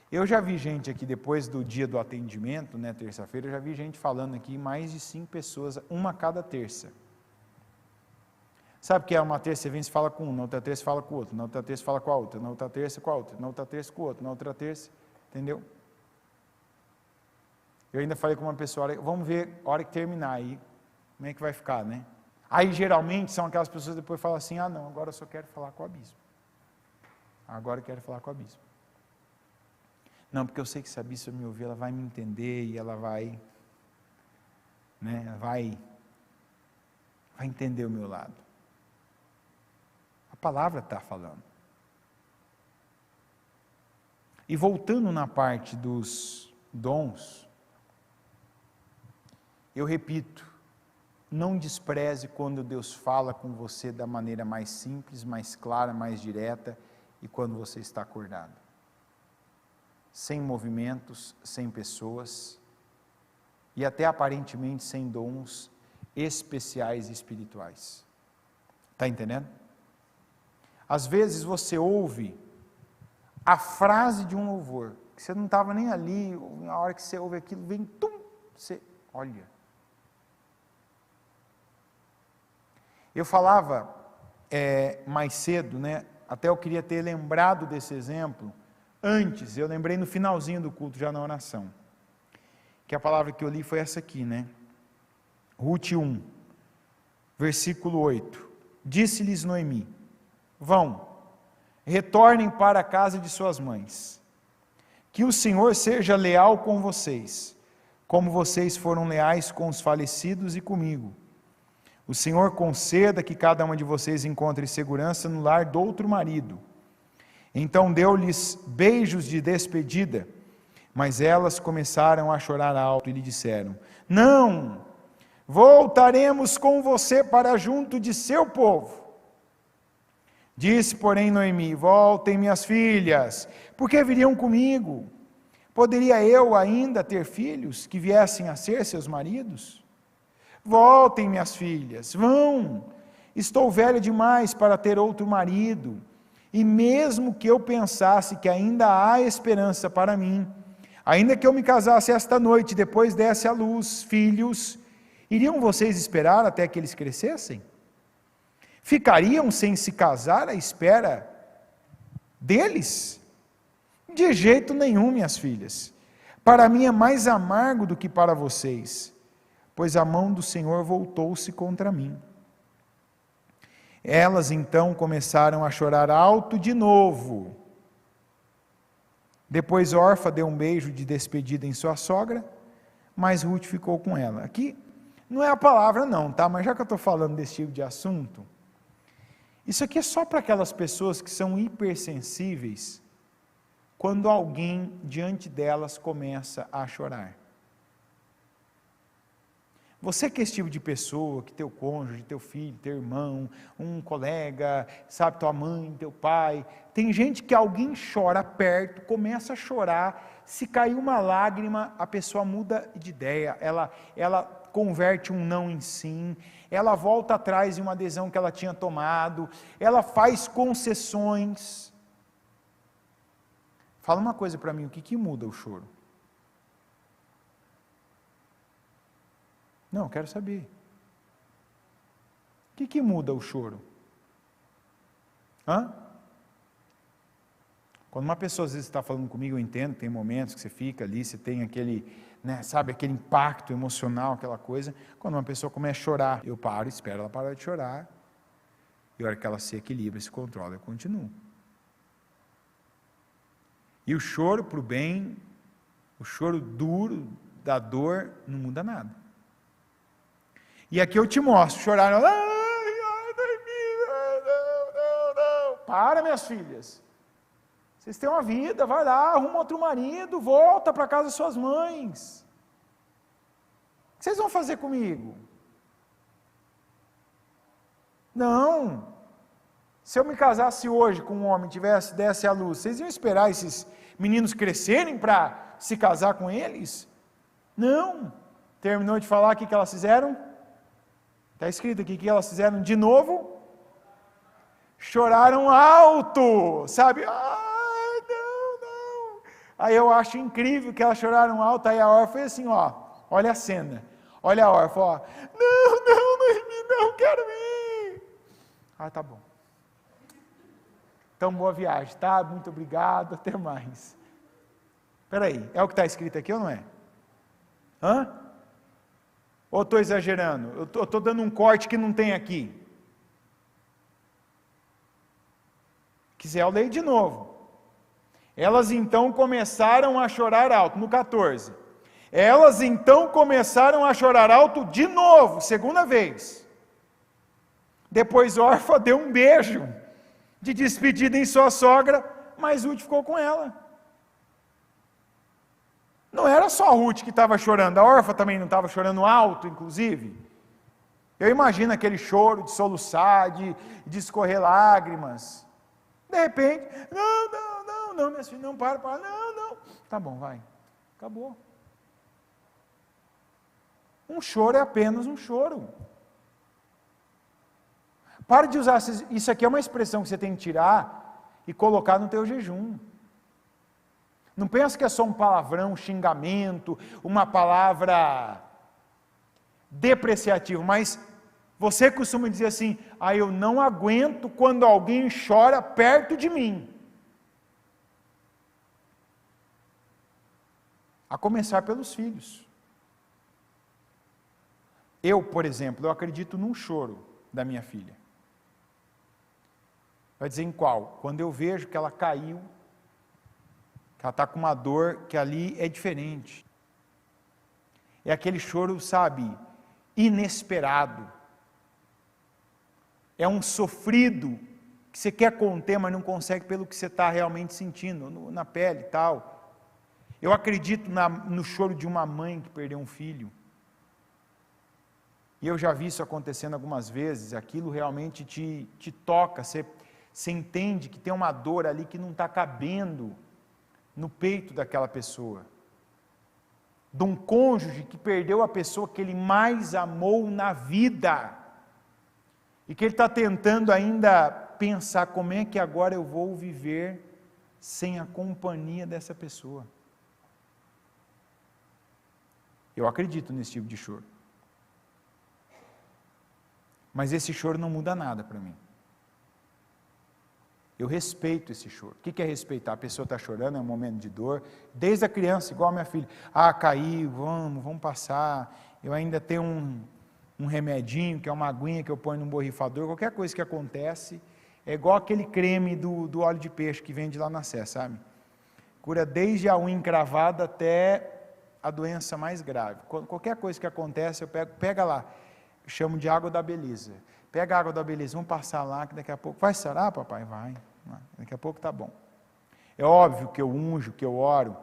Eu já vi gente aqui, depois do dia do atendimento, né, terça-feira, eu já vi gente falando aqui, mais de 5 pessoas, uma a cada terça. Sabe o que é uma terça? Você vem e fala com um, na outra terça fala com o outro, na outra terça fala com a outra, na outra terça com a outra, na outra terça com o outro, na outra terça, entendeu? Eu ainda falei com uma pessoa, vamos ver, a hora que terminar aí, como é que vai ficar, né? Aí geralmente são aquelas pessoas que depois falam assim, não, agora eu só quero falar com a bispo. Agora eu quero falar com a bispo. Não, porque eu sei que se a bispa me ouvir, ela vai me entender e ela vai, né, vai entender o meu lado. A palavra está falando. E voltando na parte dos dons, eu repito, não despreze quando Deus fala com você da maneira mais simples, mais clara, mais direta, e quando você está acordado. Sem movimentos, sem pessoas, e até aparentemente sem dons especiais e espirituais. Está entendendo? Às vezes você ouve a frase de um louvor, que você não estava nem ali, na hora que você ouve aquilo, vem, você olha. Eu falava mais cedo, né? Até eu queria ter lembrado desse exemplo antes, eu lembrei no finalzinho do culto, já na oração, que a palavra que eu li foi essa aqui, né? Ruth 1, versículo 8, disse-lhes Noemi, vão, retornem para a casa de suas mães, que o Senhor seja leal com vocês, como vocês foram leais com os falecidos e comigo. O Senhor conceda que cada uma de vocês encontre segurança no lar do outro marido. Então deu-lhes beijos de despedida, mas elas começaram a chorar alto e lhe disseram, não, voltaremos com você para junto de seu povo. Disse, porém, Noemi, voltem minhas filhas, porque viriam comigo? Poderia eu ainda ter filhos que viessem a ser seus maridos? Voltem, minhas filhas, vão, estou velha demais para ter outro marido, e mesmo que eu pensasse que ainda há esperança para mim, ainda que eu me casasse esta noite e depois desse à luz filhos, iriam vocês esperar até que eles crescessem? Ficariam sem se casar à espera deles? De jeito nenhum, minhas filhas, para mim é mais amargo do que para vocês, pois a mão do Senhor voltou-se contra mim. Elas então começaram a chorar alto de novo. Depois Orfa deu um beijo de despedida em sua sogra, mas Ruth ficou com ela. Aqui não é a palavra não, tá? Mas já que eu estou falando desse tipo de assunto, isso aqui é só para aquelas pessoas que são hipersensíveis, quando alguém diante delas começa a chorar. Você que é esse tipo de pessoa, que teu cônjuge, teu filho, teu irmão, um colega, sabe, tua mãe, teu pai, tem gente que alguém chora perto, começa a chorar, se cair uma lágrima, a pessoa muda de ideia, ela converte um não em sim, ela volta atrás de uma decisão que ela tinha tomado, ela faz concessões. Fala uma coisa para mim, o que muda o choro? Não, quero saber. O que muda o choro? Quando uma pessoa às vezes está falando comigo, eu entendo, tem momentos que você fica ali, você tem aquele, sabe, aquele impacto emocional, aquela coisa. Quando uma pessoa começa a chorar, eu paro, espero ela parar de chorar, e a hora que ela se equilibra, se controla, eu continuo. E o choro para o bem, o choro duro da dor, não muda nada. E aqui eu te mostro, chorar, não. Para, minhas filhas. Vocês têm uma vida, vai lá, arruma outro marido, volta para casa das suas mães. O que vocês vão fazer comigo? Não. Se eu me casasse hoje com um homem, desse à luz, vocês iam esperar esses meninos crescerem para se casar com eles? Não. Terminou de falar o que elas fizeram? Está escrito aqui que elas fizeram de novo? Choraram alto, sabe? Não. Aí eu acho incrível que elas choraram alto, aí a órfã foi assim, olha a cena, olha a órfã, não quero ir. Tá bom. Então, boa viagem, tá? Muito obrigado, até mais. Espera aí, é o que está escrito aqui ou não é? Ou estou exagerando? Eu estou dando um corte que não tem aqui. Quiser, eu leio de novo. Elas então começaram a chorar alto, no 14. Elas então começaram a chorar alto de novo, segunda vez. Depois Orfa deu um beijo de despedida em sua sogra, mas Ruth ficou com ela. Não era só a Ruth que estava chorando, a Orfa também não estava chorando alto, inclusive. Eu imagino aquele choro de soluçar, de escorrer lágrimas. De repente, não, minhas filhas, não, para, não. Tá bom, vai. Acabou. Um choro é apenas um choro. Para de usar, isso aqui é uma expressão que você tem que tirar e colocar no teu jejum. Não pensa que é só um palavrão, um xingamento, uma palavra depreciativa, mas você costuma dizer assim, eu não aguento quando alguém chora perto de mim. A começar pelos filhos. Eu, por exemplo, eu acredito num choro da minha filha. Vai dizer em qual? Quando eu vejo que ela caiu, que ela está com uma dor, que ali é diferente. É aquele choro, sabe, inesperado. É um sofrido que você quer conter, mas não consegue pelo que você está realmente sentindo, na pele e tal. Eu acredito no choro de uma mãe que perdeu um filho. E eu já vi isso acontecendo algumas vezes, aquilo realmente te toca, você entende que tem uma dor ali que não está cabendo no peito daquela pessoa. De um cônjuge que perdeu a pessoa que ele mais amou na vida. E que ele está tentando ainda pensar como é que agora eu vou viver sem a companhia dessa pessoa. Eu acredito nesse tipo de choro. Mas esse choro não muda nada para mim. Eu respeito esse choro. O que é respeitar? A pessoa está chorando, é um momento de dor. Desde a criança, igual a minha filha. Caiu, vamos passar. Eu ainda tenho um remedinho, que é uma aguinha que eu ponho num borrifador. Qualquer coisa que acontece, é igual aquele creme do óleo de peixe que vende lá na Sé, sabe? Cura desde a unha encravada até a doença mais grave. Qualquer coisa que acontece, eu pega lá. Eu chamo de água da beleza. Pega a água da beleza, vamos passar lá, que daqui a pouco... Vai sarar, papai? Vai. Daqui a pouco está bom. É óbvio que eu unjo, que eu oro,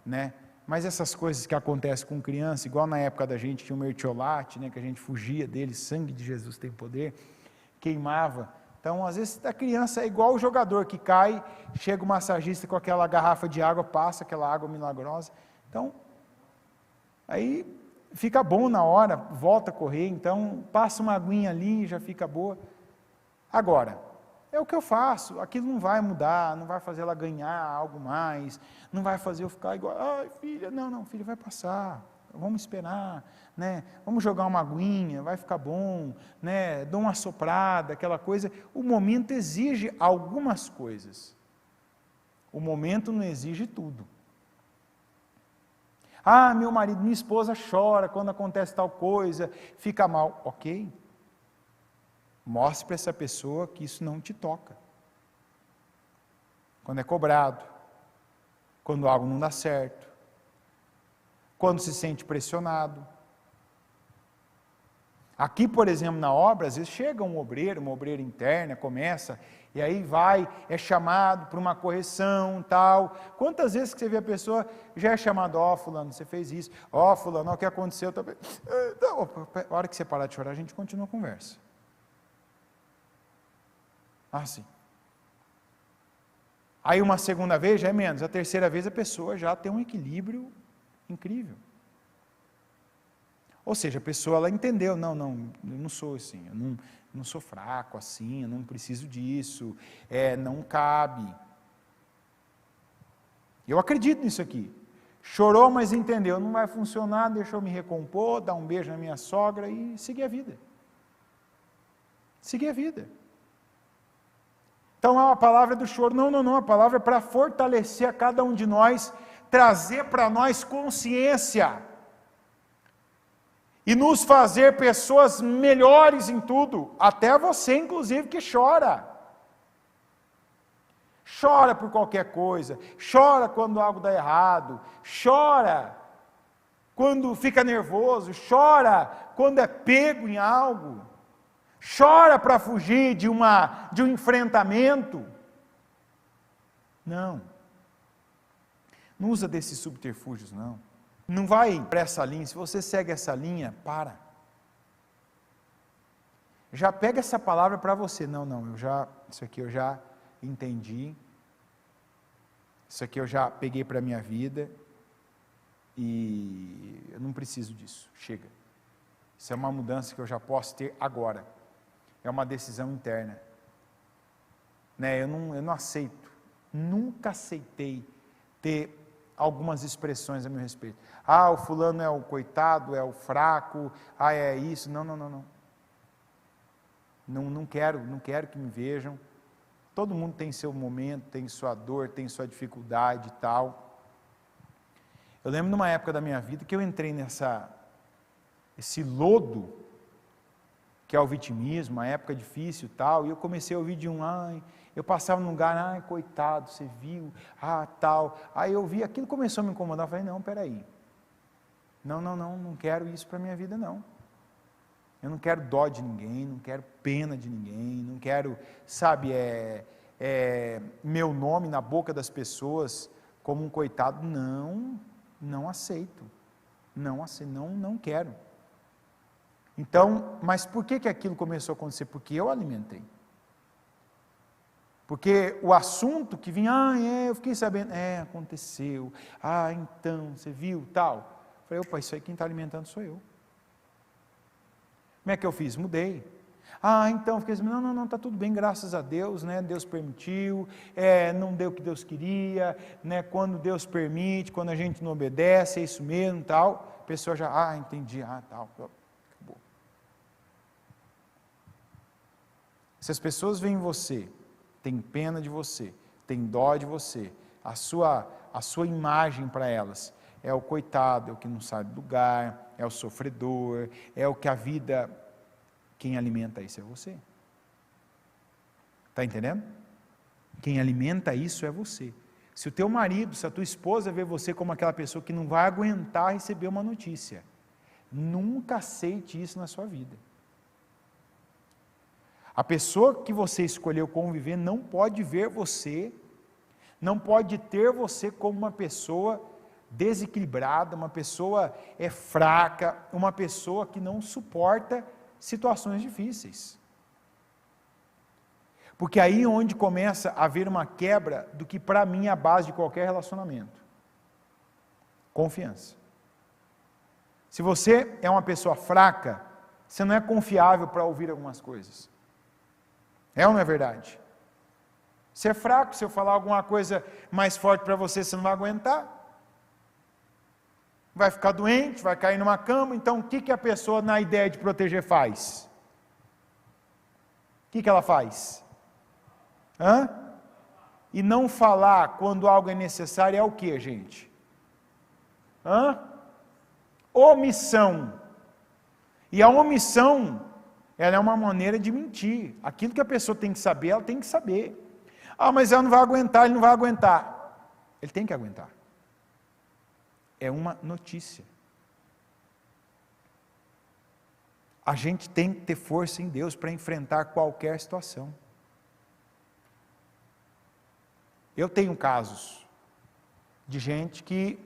né? Mas essas coisas que acontecem com criança, igual na época da gente tinha o mertiolate, né? Que a gente fugia dele, sangue de Jesus tem poder, queimava. Então, às vezes, a criança é igual o jogador que cai, chega o massagista com aquela garrafa de água, passa aquela água milagrosa. Então, aí... fica bom na hora, volta a correr, então passa uma aguinha ali e já fica boa. Agora, é o que eu faço, aquilo não vai mudar, não vai fazer ela ganhar algo mais, não vai fazer eu ficar igual, filha, não, filha, vai passar, vamos esperar, né? Vamos jogar uma aguinha, vai ficar bom, né? Dou uma soprada, aquela coisa. O momento exige algumas coisas. O momento não exige tudo. Ah, meu marido, minha esposa chora quando acontece tal coisa, fica mal. Ok. Mostre para essa pessoa que isso não te toca. Quando é cobrado, quando algo não dá certo, quando se sente pressionado. Aqui, por exemplo, na obra, às vezes chega uma obreira interna, começa, e aí vai, é chamado para uma correção, tal. Quantas vezes que você vê a pessoa, já é chamado, fulano, você fez isso, fulano, o que aconteceu? A hora que você parar de chorar, a gente continua a conversa. Sim. Aí uma segunda vez já é menos, a terceira vez a pessoa já tem um equilíbrio incrível. Ou seja, a pessoa ela entendeu, não, eu não sou assim, eu não sou fraco assim, eu não preciso disso, não cabe. Eu acredito nisso aqui. Chorou, mas entendeu, não vai funcionar, deixa eu me recompor, dar um beijo na minha sogra e seguir a vida. Seguir a vida. Então a palavra do choro, não, a palavra é para fortalecer a cada um de nós, trazer para nós consciência, e nos fazer pessoas melhores em tudo, até você inclusive que chora. Chora por qualquer coisa, chora quando algo dá errado, chora quando fica nervoso, chora quando é pego em algo, chora para fugir de um enfrentamento. Não usa desses subterfúgios, não vai para essa linha. Se você segue essa linha, para. Já pega essa palavra para você. Isso aqui eu já entendi. Isso aqui eu já peguei para a minha vida. E eu não preciso disso. Chega. Isso é uma mudança que eu já posso ter agora. É uma decisão interna. Eu não aceito. Nunca aceitei ter algumas expressões a meu respeito. O fulano é o coitado, é o fraco, é isso. Não. Não quero que me vejam. Todo mundo tem seu momento, tem sua dor, tem sua dificuldade e tal. Eu lembro numa época da minha vida que eu entrei esse lodo, que é o vitimismo, uma época difícil e tal, e eu comecei a ouvir eu passava num lugar, coitado, você viu, tal. Aí eu vi, aquilo começou a me incomodar, eu falei, não, peraí. Não quero isso para a minha vida, não. Eu não quero dó de ninguém, não quero pena de ninguém, não quero, meu nome na boca das pessoas como um coitado. Não aceito. Não quero. Então, mas por que aquilo começou a acontecer? Porque eu alimentei. Porque o assunto que vinha, eu fiquei sabendo, aconteceu, então, você viu, tal. Eu falei, isso aí quem está alimentando sou eu. Como é que eu fiz? Mudei. Então, fiquei assim, não, está tudo bem, graças a Deus, Deus permitiu, não deu o que Deus queria, quando Deus permite, quando a gente não obedece, é isso mesmo, tal. A pessoa já, entendi, tal, acabou. Se as pessoas veem você, tem pena de você, tem dó de você, a sua imagem para elas é o coitado, é o que não sai do lugar, é o sofredor, é o que a vida, quem alimenta isso é você. Está entendendo? Quem alimenta isso é você. Se o teu marido, se a tua esposa vê você como aquela pessoa que não vai aguentar receber uma notícia, nunca aceite isso na sua vida. A pessoa que você escolheu conviver não pode ver você, não pode ter você como uma pessoa desequilibrada, uma pessoa fraca, uma pessoa que não suporta situações difíceis. Porque aí é onde começa a haver uma quebra do que para mim é a base de qualquer relacionamento. Confiança. Se você é uma pessoa fraca, você não é confiável para ouvir algumas coisas. É ou não é verdade? Você é fraco, se eu falar alguma coisa mais forte para você, você não vai aguentar. Vai ficar doente, vai cair numa cama. Então o que a pessoa na ideia de proteger faz? O que ela faz? e não falar quando algo é necessário é o que, gente? Omissão. E a omissão, ela é uma maneira de mentir. Aquilo que a pessoa tem que saber, ela tem que saber. Mas ela não vai aguentar, ele não vai aguentar. Ele tem que aguentar. É uma notícia. A gente tem que ter força em Deus para enfrentar qualquer situação. Eu tenho casos de gente que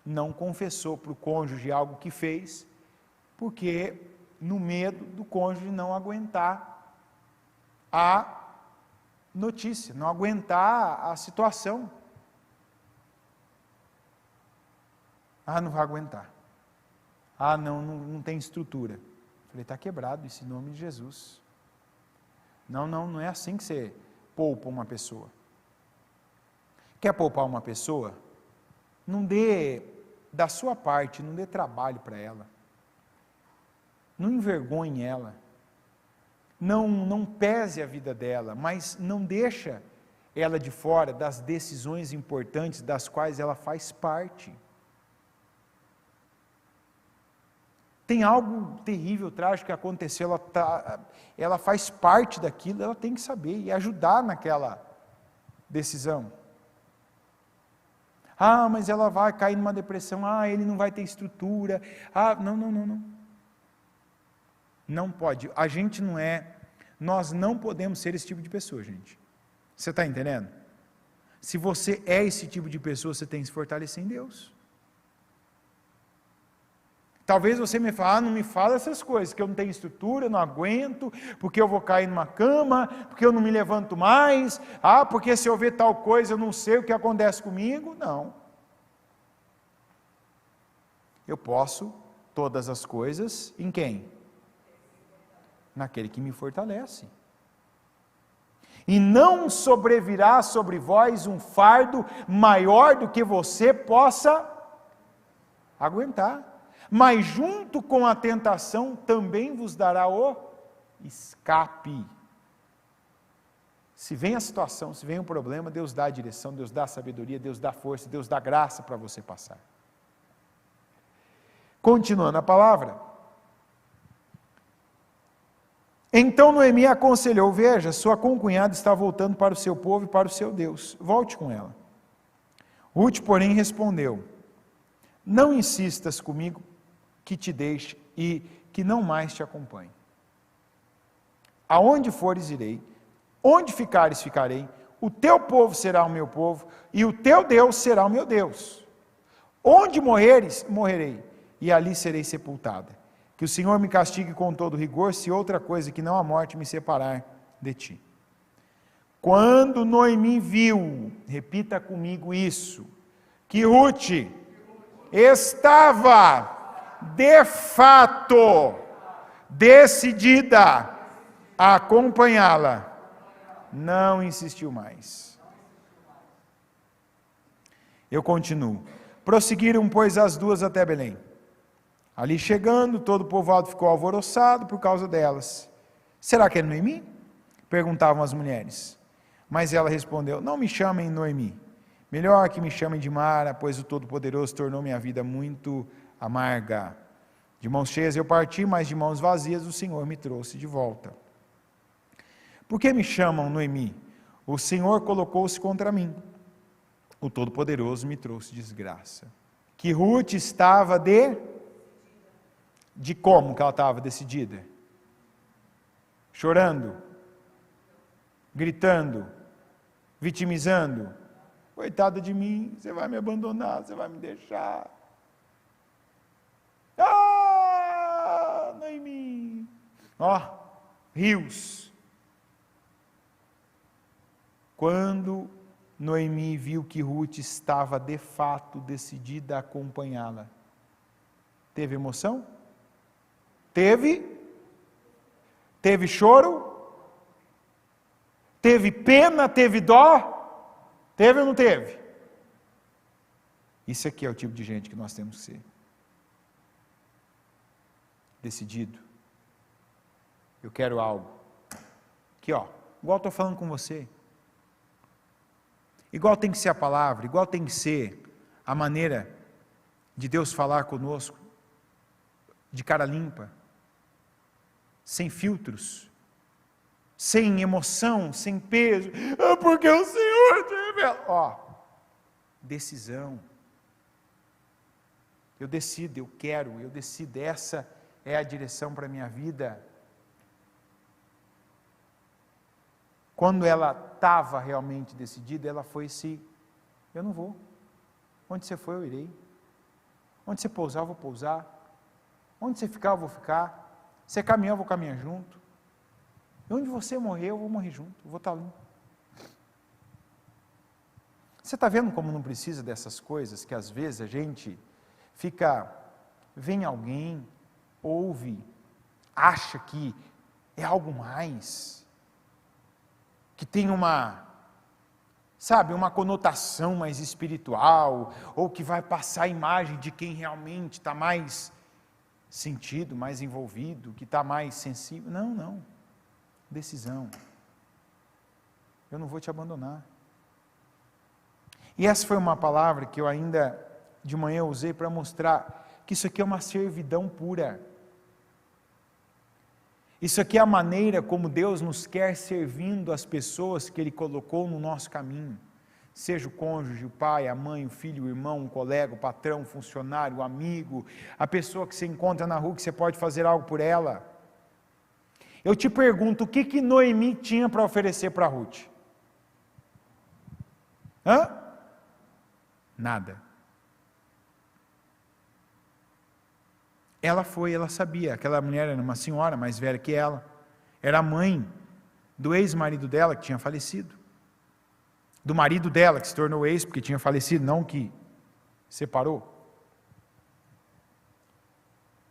não confessou para o cônjuge algo que fez, porque no medo do cônjuge não aguentar a notícia, não aguentar a situação. Não vai aguentar. Não tem estrutura. Falei, está quebrado isso em nome de Jesus. Não é assim que você poupa uma pessoa. Quer poupar uma pessoa? Não dê da sua parte, não dê trabalho para ela. Não envergonhe ela. Não pese a vida dela, mas não deixa ela de fora das decisões importantes das quais ela faz parte. Tem algo terrível, trágico que aconteceu, ela faz parte daquilo, ela tem que saber e ajudar naquela decisão. Mas ela vai cair numa depressão, ele não vai ter estrutura, não. Não pode, nós não podemos ser esse tipo de pessoa, gente. Você está entendendo? Se você é esse tipo de pessoa, você tem que se fortalecer em Deus. Talvez você me fale, não me fala essas coisas, que eu não tenho estrutura, eu não aguento, porque eu vou cair numa cama, porque eu não me levanto mais, porque se eu ver tal coisa eu não sei o que acontece comigo. Não. Eu posso todas as coisas em quem? Naquele que me fortalece. E não sobrevirá sobre vós um fardo maior do que você possa aguentar. Mas junto com a tentação também vos dará o escape. Se vem a situação, se vem o problema, Deus dá a direção, Deus dá a sabedoria, Deus dá a força, Deus dá graça para você passar. Continuando a palavra. Então Noemi aconselhou, veja, sua concunhada está voltando para o seu povo e para o seu Deus, volte com ela. Ruth, porém, respondeu, não insistas comigo que te deixe e que não mais te acompanhe. Aonde fores irei, onde ficares ficarei, o teu povo será o meu povo e o teu Deus será o meu Deus. Onde morreres, morrerei e ali serei sepultada. Que o Senhor me castigue com todo rigor, se outra coisa que não a morte me separar de ti. Quando Noemi viu, repita comigo isso, que Ruth estava de fato decidida a acompanhá-la, não insistiu mais. Eu continuo. Prosseguiram, pois, as duas até Belém. Ali chegando, todo o povoado ficou alvoroçado por causa delas. Será que é Noemi? Perguntavam as mulheres. Mas ela respondeu, não me chamem Noemi. Melhor que me chamem de Mara, pois o Todo-Poderoso tornou minha vida muito amarga. De mãos cheias eu parti, mas de mãos vazias o Senhor me trouxe de volta. Por que me chamam Noemi? O Senhor colocou-se contra mim. O Todo-Poderoso me trouxe desgraça. Que Ruth estava de como que ela estava decidida? Chorando, gritando, vitimizando. Coitada de mim, você vai me abandonar, você vai me deixar. Noemi. Rios. Quando Noemi viu que Ruth estava de fato decidida a acompanhá-la, teve emoção? Teve choro? Teve pena? Teve dó? Teve ou não teve? Isso aqui é o tipo de gente que nós temos que ser. Decidido. Eu quero algo. Aqui, igual estou falando com você. Igual tem que ser a palavra, igual tem que ser a maneira de Deus falar conosco, de cara limpa, sem filtros, sem emoção, sem peso, porque o Senhor te revela. Decisão. Eu decido, eu decido, essa é a direção para a minha vida. Quando ela estava realmente decidida, ela foi eu não vou. Onde você for, eu irei. Onde você pousar, eu vou pousar. Onde você ficar, eu vou ficar. Se você caminhar, eu vou caminhar junto. E onde você morrer, eu vou morrer junto. Eu vou estar ali. Você está vendo como não precisa dessas coisas, que às vezes a gente vem alguém, ouve, acha que é algo mais, que tem uma conotação mais espiritual, ou que vai passar a imagem de quem realmente está mais sentido, mais envolvido, que está mais sensível. Não. Decisão. Eu não vou te abandonar. E essa foi uma palavra que eu ainda de manhã usei para mostrar que isso aqui é uma servidão pura. Isso aqui é a maneira como Deus nos quer servindo as pessoas que Ele colocou no nosso caminho. Seja o cônjuge, o pai, a mãe, o filho, o irmão, o colega, o patrão, o funcionário, o amigo, a pessoa que você encontra na rua que você pode fazer algo por ela. Eu te pergunto, o que Noemi tinha para oferecer para Ruth? Nada. Ela sabia, aquela mulher era uma senhora mais velha que ela, era a mãe do ex-marido dela que tinha falecido, do marido dela que se tornou ex porque tinha falecido, não que separou.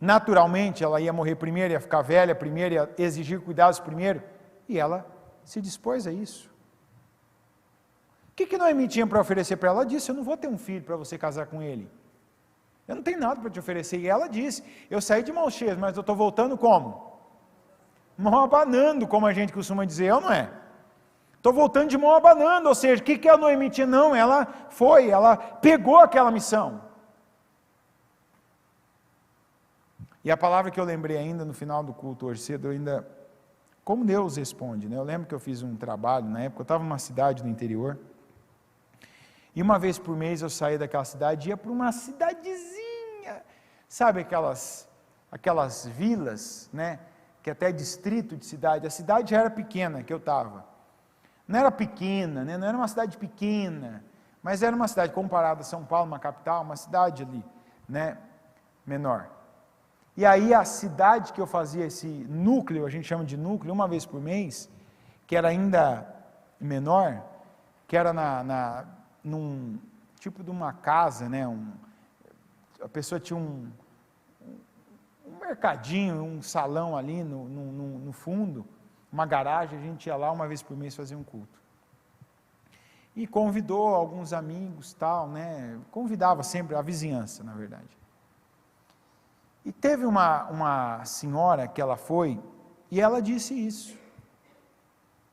Naturalmente ela ia morrer primeiro, ia ficar velha primeiro, ia exigir cuidados primeiro, e ela se dispôs a isso. O que Noemi tinha para oferecer para ela? Ela disse, eu não vou ter um filho para você casar com ele. Eu não tenho nada para te oferecer. E ela disse, eu saí de mãos cheias, mas eu estou voltando como? Mão abanando, como a gente costuma dizer, eu não é? Estou voltando de mão abanando, ou seja, o que a Noemi tinha? Não, ela pegou aquela missão. E a palavra que eu lembrei ainda no final do culto hoje cedo, como Deus responde, né? Eu lembro que eu fiz um trabalho, na época eu estava numa cidade do interior, e uma vez por mês eu saía daquela cidade e ia para uma cidadezinha, sabe aquelas vilas, né? Que até distrito de cidade, a cidade já era pequena que eu estava, não era pequena, né? Não era uma cidade pequena, mas era uma cidade comparada a São Paulo, uma capital, uma cidade ali, né? Menor. E aí a cidade que eu fazia esse núcleo, a gente chama de núcleo, uma vez por mês, que era ainda menor, que era num tipo de uma casa, né? A pessoa tinha um mercadinho, um salão ali no fundo, uma garagem, a gente ia lá uma vez por mês fazer um culto. E convidou alguns amigos, tal, né? Convidava sempre a vizinhança, na verdade. E teve uma senhora que ela foi, e ela disse isso.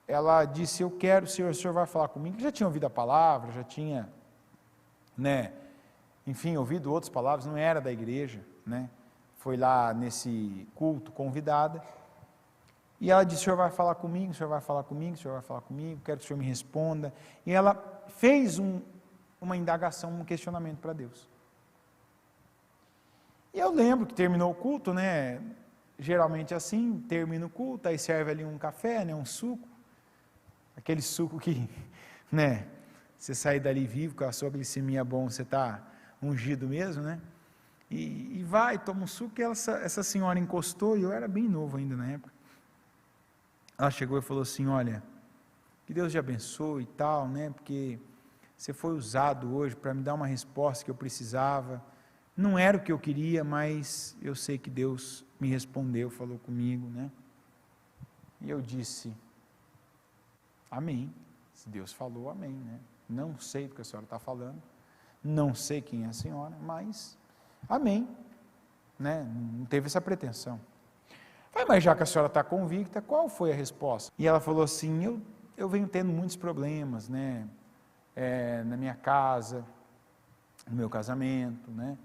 Ela disse, eu quero, o senhor vai falar comigo. Já tinha ouvido a palavra, já tinha, né, enfim, ouvido outras palavras, não era da igreja, né, foi lá nesse culto convidada, e ela disse, o senhor vai falar comigo, o senhor vai falar comigo, o senhor vai falar comigo, quero que o senhor me responda. E ela fez uma indagação, um questionamento para Deus. E eu lembro que terminou o culto, né, geralmente assim, termina o culto, aí serve ali um café, né, um suco, aquele suco que, né, você sai dali vivo, com a sua glicemia bom, você está ungido mesmo, né, e vai, toma um suco, e essa senhora encostou, e eu era bem novo ainda na época, ela chegou e falou assim, olha, que Deus te abençoe e tal, né, porque você foi usado hoje para me dar uma resposta que eu precisava, não era o que eu queria, mas eu sei que Deus me respondeu, falou comigo, né, e eu disse, amém, se Deus falou, amém, né? Não sei do que a senhora está falando, não sei quem é a senhora, mas amém, né? Não teve essa pretensão. Falei, mas já que a senhora está convicta, qual foi a resposta? E ela falou assim, eu venho tendo muitos problemas, né? na minha casa, no meu casamento, né?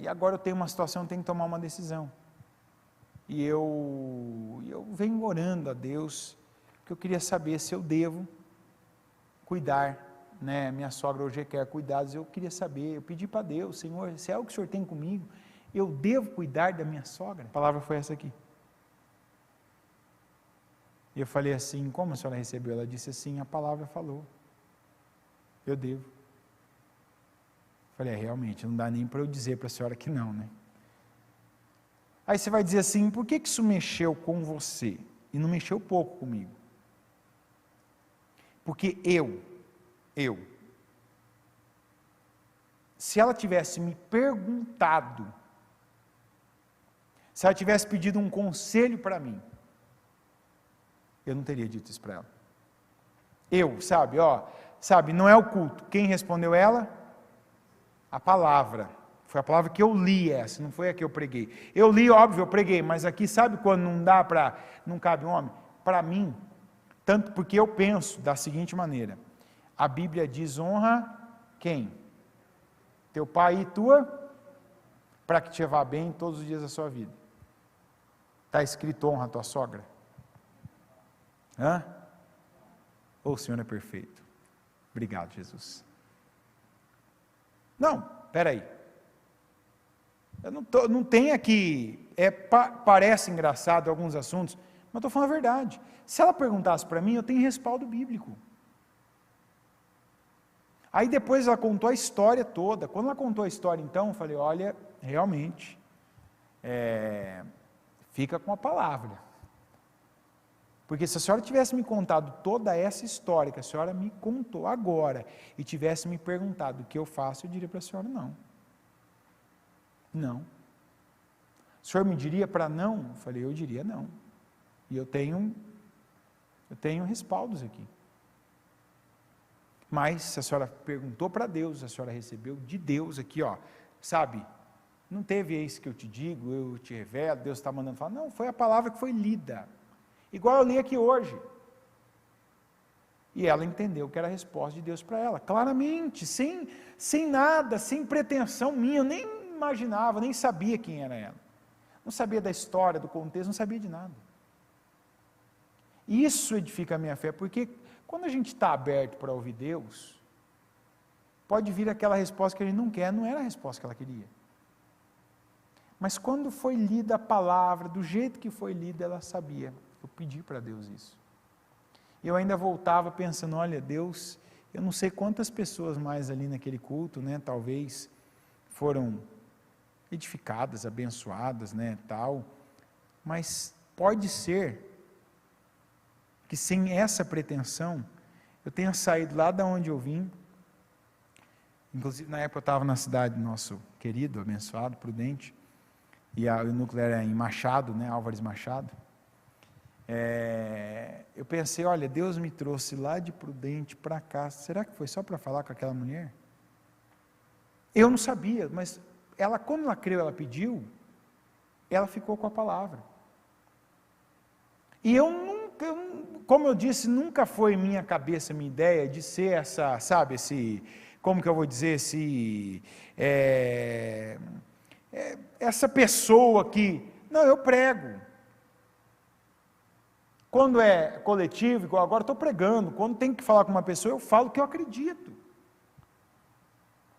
E agora eu tenho uma situação, eu tenho que tomar uma decisão. E eu venho orando a Deus, porque eu queria saber se eu devo cuidar, né? Minha sogra hoje quer cuidados, eu queria saber, eu pedi para Deus, Senhor, se é o que o Senhor tem comigo, eu devo cuidar da minha sogra? A palavra foi essa aqui. E eu falei assim, como a senhora recebeu? Ela disse assim, a palavra falou, eu devo. Falei, realmente, não dá nem para eu dizer para a senhora que não, né? Aí você vai dizer assim, por que isso mexeu com você? E não mexeu pouco comigo. Porque se ela tivesse me perguntado, se ela tivesse pedido um conselho para mim, eu não teria dito isso para ela. Sabe, não é o culto. Quem respondeu ela? A palavra. Foi a palavra que eu li essa, não foi a que eu preguei. Eu li, óbvio, eu preguei, mas aqui sabe quando não cabe um homem? Para mim, tanto porque eu penso da seguinte maneira, a Bíblia diz honra quem? Teu pai e tua, para que te vá bem todos os dias da sua vida. Está escrito honra a tua sogra? Ou o Senhor é perfeito? Obrigado, Jesus. Não, espera aí. Eu não tenho aqui, parece engraçado alguns assuntos, mas estou falando a verdade. Se ela perguntasse para mim, eu tenho respaldo bíblico. Aí depois ela contou a história toda. Quando ela contou a história, então, eu falei, olha, realmente, fica com a palavra. Porque se a senhora tivesse me contado toda essa história que a senhora me contou agora, e tivesse me perguntado o que eu faço, eu diria para a senhora não. Não. O senhor me diria para não? Eu falei, eu diria não. E eu tenho respaldos aqui. Mas, se a senhora perguntou para Deus, a senhora recebeu de Deus aqui, sabe, não teve eis que eu te digo, eu te revelo, Deus está mandando falar, não, foi a palavra que foi lida, igual eu li aqui hoje, e ela entendeu que era a resposta de Deus para ela, claramente, sem nada, sem pretensão minha, eu nem imaginava, nem sabia quem era ela, não sabia da história, do contexto, não sabia de nada. Isso edifica a minha fé, porque quando a gente está aberto para ouvir Deus, pode vir aquela resposta que a gente não quer, não era a resposta que ela queria. Mas quando foi lida a palavra, do jeito que foi lida, ela sabia. Eu pedi para Deus isso. E eu ainda voltava pensando, olha, Deus, eu não sei quantas pessoas mais ali naquele culto, né, talvez foram edificadas, abençoadas, né, tal, mas pode ser que sem essa pretensão, eu tenha saído lá de onde eu vim, inclusive na época eu estava na cidade do nosso querido, abençoado, Prudente, e o núcleo era em Machado, né, Álvares Machado, eu pensei, olha, Deus me trouxe lá de Prudente para cá, será que foi só para falar com aquela mulher? Eu não sabia, mas quando ela creu, ela pediu, ela ficou com a palavra. E como eu disse, nunca foi minha cabeça, minha ideia de ser essa, sabe, como que eu vou dizer, essa pessoa que, não, eu prego. Quando é coletivo, igual agora estou pregando, quando tem que falar com uma pessoa, eu falo o que eu acredito.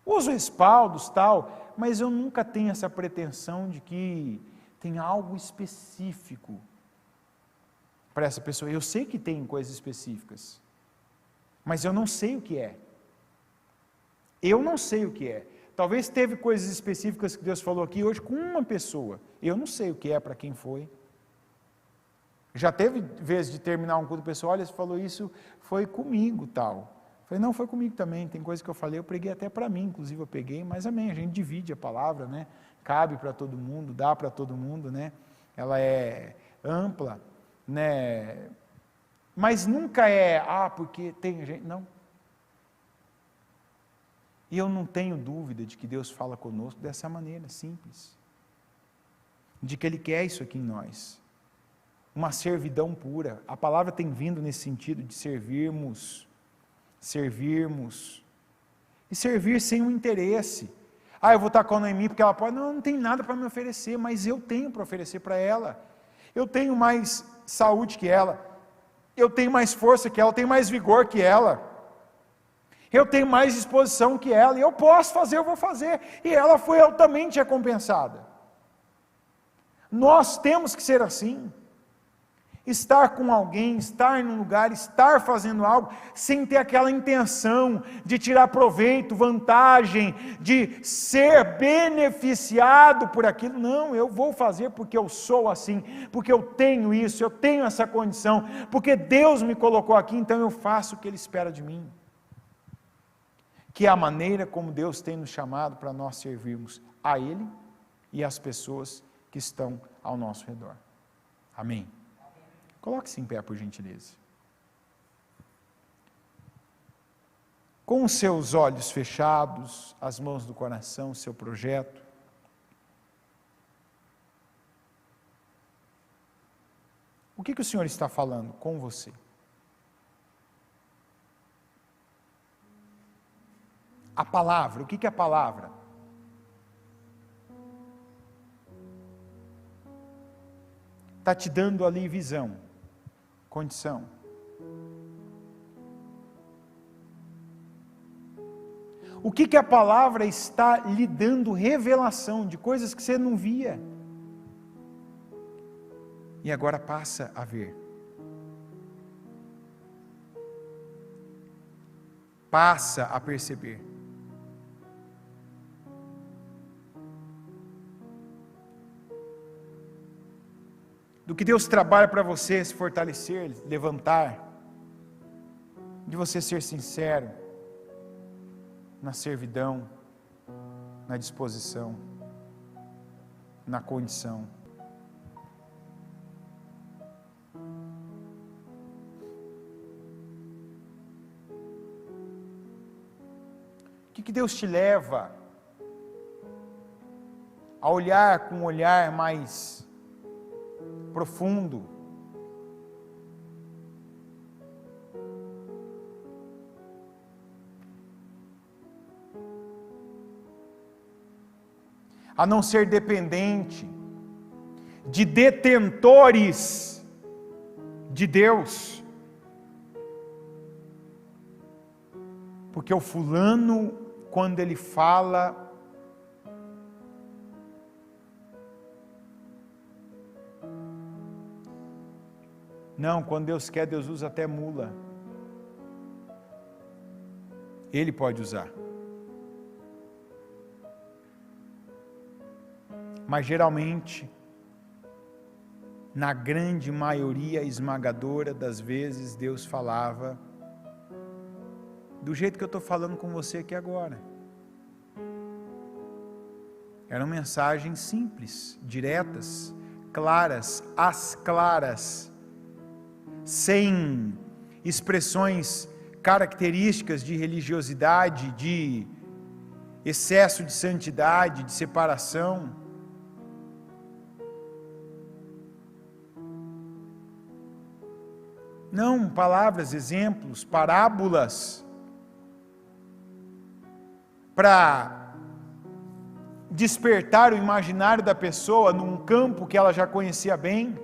Uso respaldos, tal, mas eu nunca tenho essa pretensão de que tem algo específico para essa pessoa. Eu sei que tem coisas específicas, mas eu não sei o que é. Eu não sei o que é. Talvez teve coisas específicas que Deus falou aqui hoje com uma pessoa. Eu não sei o que é para quem foi. Já teve vezes de terminar um culto pessoal, olha, você falou isso, foi comigo, tal. Falei, não, foi comigo também, tem coisa que eu falei, eu preguei até para mim, inclusive eu peguei, mas amém, a gente divide a palavra, né? Cabe para todo mundo, dá para todo mundo, né? Ela é ampla, né? Mas nunca porque tem gente, não. E eu não tenho dúvida de que Deus fala conosco dessa maneira simples, de que Ele quer isso aqui em nós, uma servidão pura. A palavra tem vindo nesse sentido de servirmos servirmos, e servir sem um interesse. Eu vou estar com a Noemi porque ela pode, não tem nada para me oferecer, mas eu tenho para oferecer para ela, eu tenho mais saúde que ela, eu tenho mais força que ela, eu tenho mais vigor que ela, eu tenho mais disposição que ela, e eu posso fazer, eu vou fazer, e ela foi altamente recompensada. Nós temos que ser assim, estar com alguém, estar num lugar, estar fazendo algo, sem ter aquela intenção de tirar proveito, vantagem, de ser beneficiado por aquilo. Não, eu vou fazer porque eu sou assim, porque eu tenho isso, eu tenho essa condição, porque Deus me colocou aqui, então eu faço o que Ele espera de mim. Que é a maneira como Deus tem nos chamado para nós servirmos a Ele e as pessoas que estão ao nosso redor. Amém? Coloque-se em pé, por gentileza. Com os seus olhos fechados, as mãos do coração, o seu projeto. O que o Senhor está falando com você? A palavra, o que é a palavra? Está te dando ali visão, condição. O que a palavra está lhe dando revelação de coisas que você não via? E agora passa a ver. Passa a perceber. Do que Deus trabalha para você se fortalecer, levantar, de você ser sincero, na servidão, na disposição, na condição. O que Deus te leva a olhar com um olhar mais profundo, a não ser dependente de detentores de Deus, porque o fulano, quando ele fala, não, quando Deus quer, Deus usa até mula. Ele pode usar. Mas geralmente, na grande maioria esmagadora das vezes, Deus falava do jeito que eu estou falando com você aqui agora. Eram mensagens simples, diretas, claras, às claras, sem expressões características de religiosidade, de excesso de santidade, de separação. Não, palavras, exemplos, parábolas, para despertar o imaginário da pessoa num campo que ela já conhecia bem,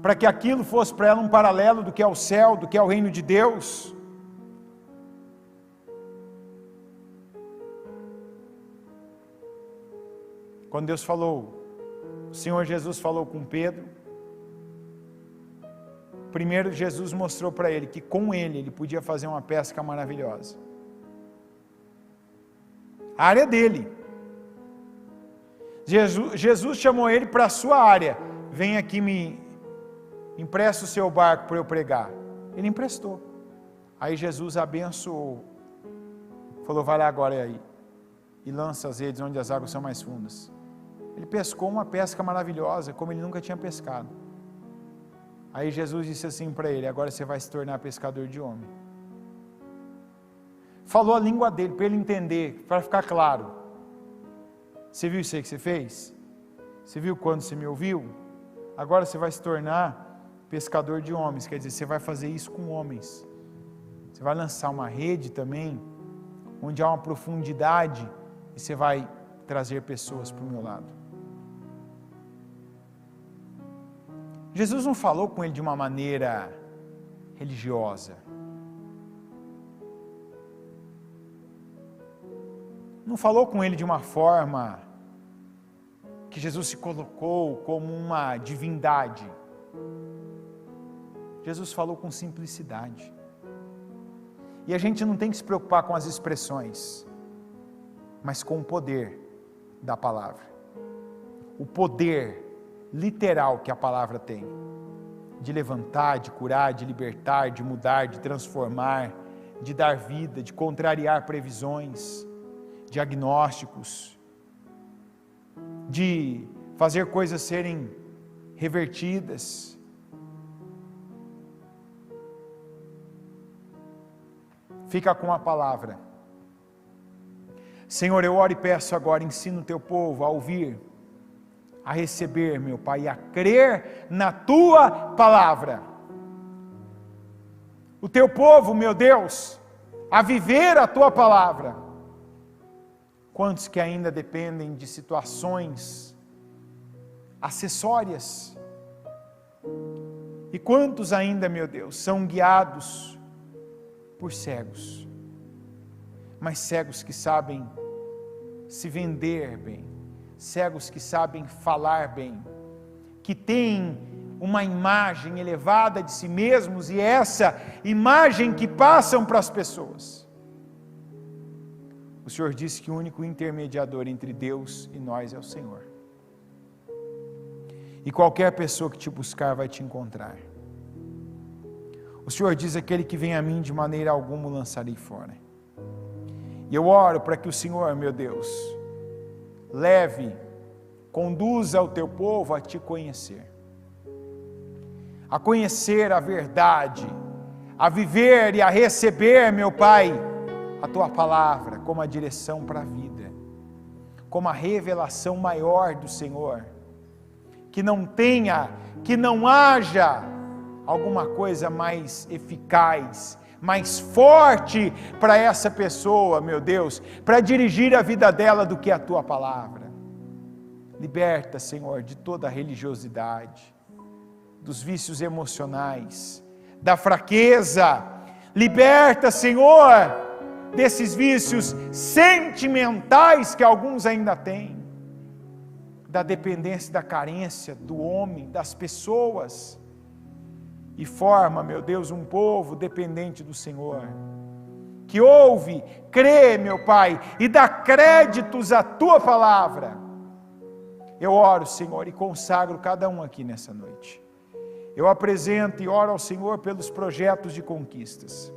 para que aquilo fosse para ela um paralelo do que é o céu, do que é o reino de Deus. Quando Deus falou, o Senhor Jesus falou com Pedro, primeiro Jesus mostrou para ele que com ele podia fazer uma pesca maravilhosa. A área dele. Jesus chamou ele para a sua área. Vem aqui, me empresta o seu barco para eu pregar. Ele emprestou. Aí Jesus abençoou. Falou, vai lá agora aí. E lança as redes onde as águas são mais fundas. Ele pescou uma pesca maravilhosa, como ele nunca tinha pescado. Aí Jesus disse assim para ele, agora você vai se tornar pescador de homem. Falou a língua dele, para ele entender, para ficar claro. Você viu isso aí que você fez? Você viu quando você me ouviu? Agora você vai se tornar pescador de homens, quer dizer, você vai fazer isso com homens. Você vai lançar uma rede também, onde há uma profundidade, e você vai trazer pessoas para o meu lado. Jesus não falou com ele de uma maneira religiosa. Não falou com ele de uma forma que Jesus se colocou como uma divindade. Jesus falou com simplicidade. E a gente não tem que se preocupar com as expressões, mas com o poder da palavra. O poder literal que a palavra tem, de levantar, de curar, de libertar, de mudar, de transformar, de dar vida, de contrariar previsões, diagnósticos, de fazer coisas serem revertidas. Fica com a palavra. Senhor, eu oro e peço agora, ensina o teu povo a ouvir, a receber, meu Pai, e a crer na tua palavra. O teu povo, meu Deus, a viver a tua palavra. Quantos que ainda dependem de situações acessórias? E quantos ainda, meu Deus, são guiados por cegos, mas cegos que sabem se vender bem, cegos que sabem falar bem, que têm uma imagem elevada de si mesmos e essa imagem que passam para as pessoas. O Senhor disse que o único intermediador entre Deus e nós é o Senhor. E qualquer pessoa que te buscar vai te encontrar. O Senhor diz: aquele que vem a mim de maneira alguma o lançarei fora. E eu oro para que o Senhor, meu Deus, conduza o teu povo a te conhecer. A conhecer a verdade, a viver e a receber, meu Pai, a tua palavra como a direção para a vida, como a revelação maior do Senhor. Que não haja alguma coisa mais eficaz, mais forte para essa pessoa, meu Deus, para dirigir a vida dela do que a tua palavra. Liberta, Senhor, de toda a religiosidade, dos vícios emocionais, da fraqueza. Liberta, Senhor, desses vícios sentimentais que alguns ainda têm, da dependência, da carência do homem, das pessoas, e forma, meu Deus, um povo dependente do Senhor, que ouve, crê, meu Pai, e dá créditos à tua palavra. Eu oro, Senhor, e consagro cada um aqui nessa noite. Eu apresento e oro ao Senhor pelos projetos de conquistas.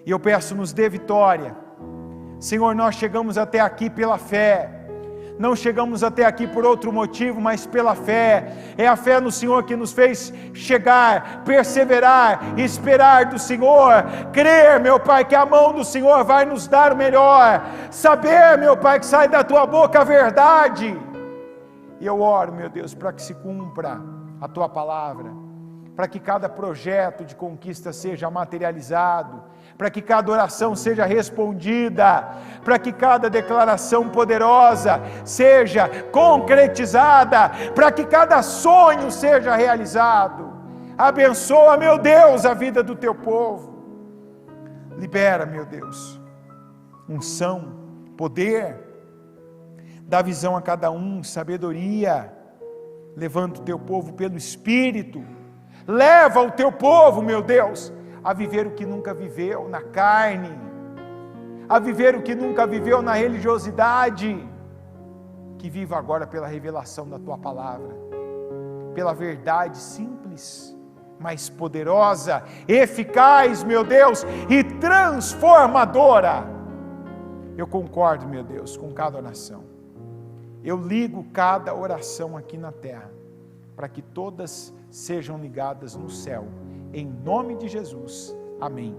E eu peço, nos dê vitória. Senhor, nós chegamos até aqui pela fé. Não chegamos até aqui por outro motivo, mas pela fé. É a fé no Senhor que nos fez chegar, perseverar, esperar do Senhor, crer, meu Pai, que a mão do Senhor vai nos dar o melhor, saber, meu Pai, que sai da tua boca a verdade. E eu oro, meu Deus, para que se cumpra a tua palavra, para que cada projeto de conquista seja materializado, para que cada oração seja respondida, para que cada declaração poderosa seja concretizada, para que cada sonho seja realizado. Abençoa, meu Deus, a vida do teu povo. Libera, meu Deus, unção, poder, dá visão a cada um, sabedoria. Levanta o teu povo pelo Espírito. Leva o teu povo, meu Deus, a viver o que nunca viveu na carne, a viver o que nunca viveu na religiosidade, que viva agora pela revelação da tua palavra, pela verdade simples, mas poderosa, eficaz, meu Deus, e transformadora. Eu concordo, meu Deus, com cada oração. Eu ligo cada oração aqui na terra, para que todas sejam ligadas no céu, em nome de Jesus, amém.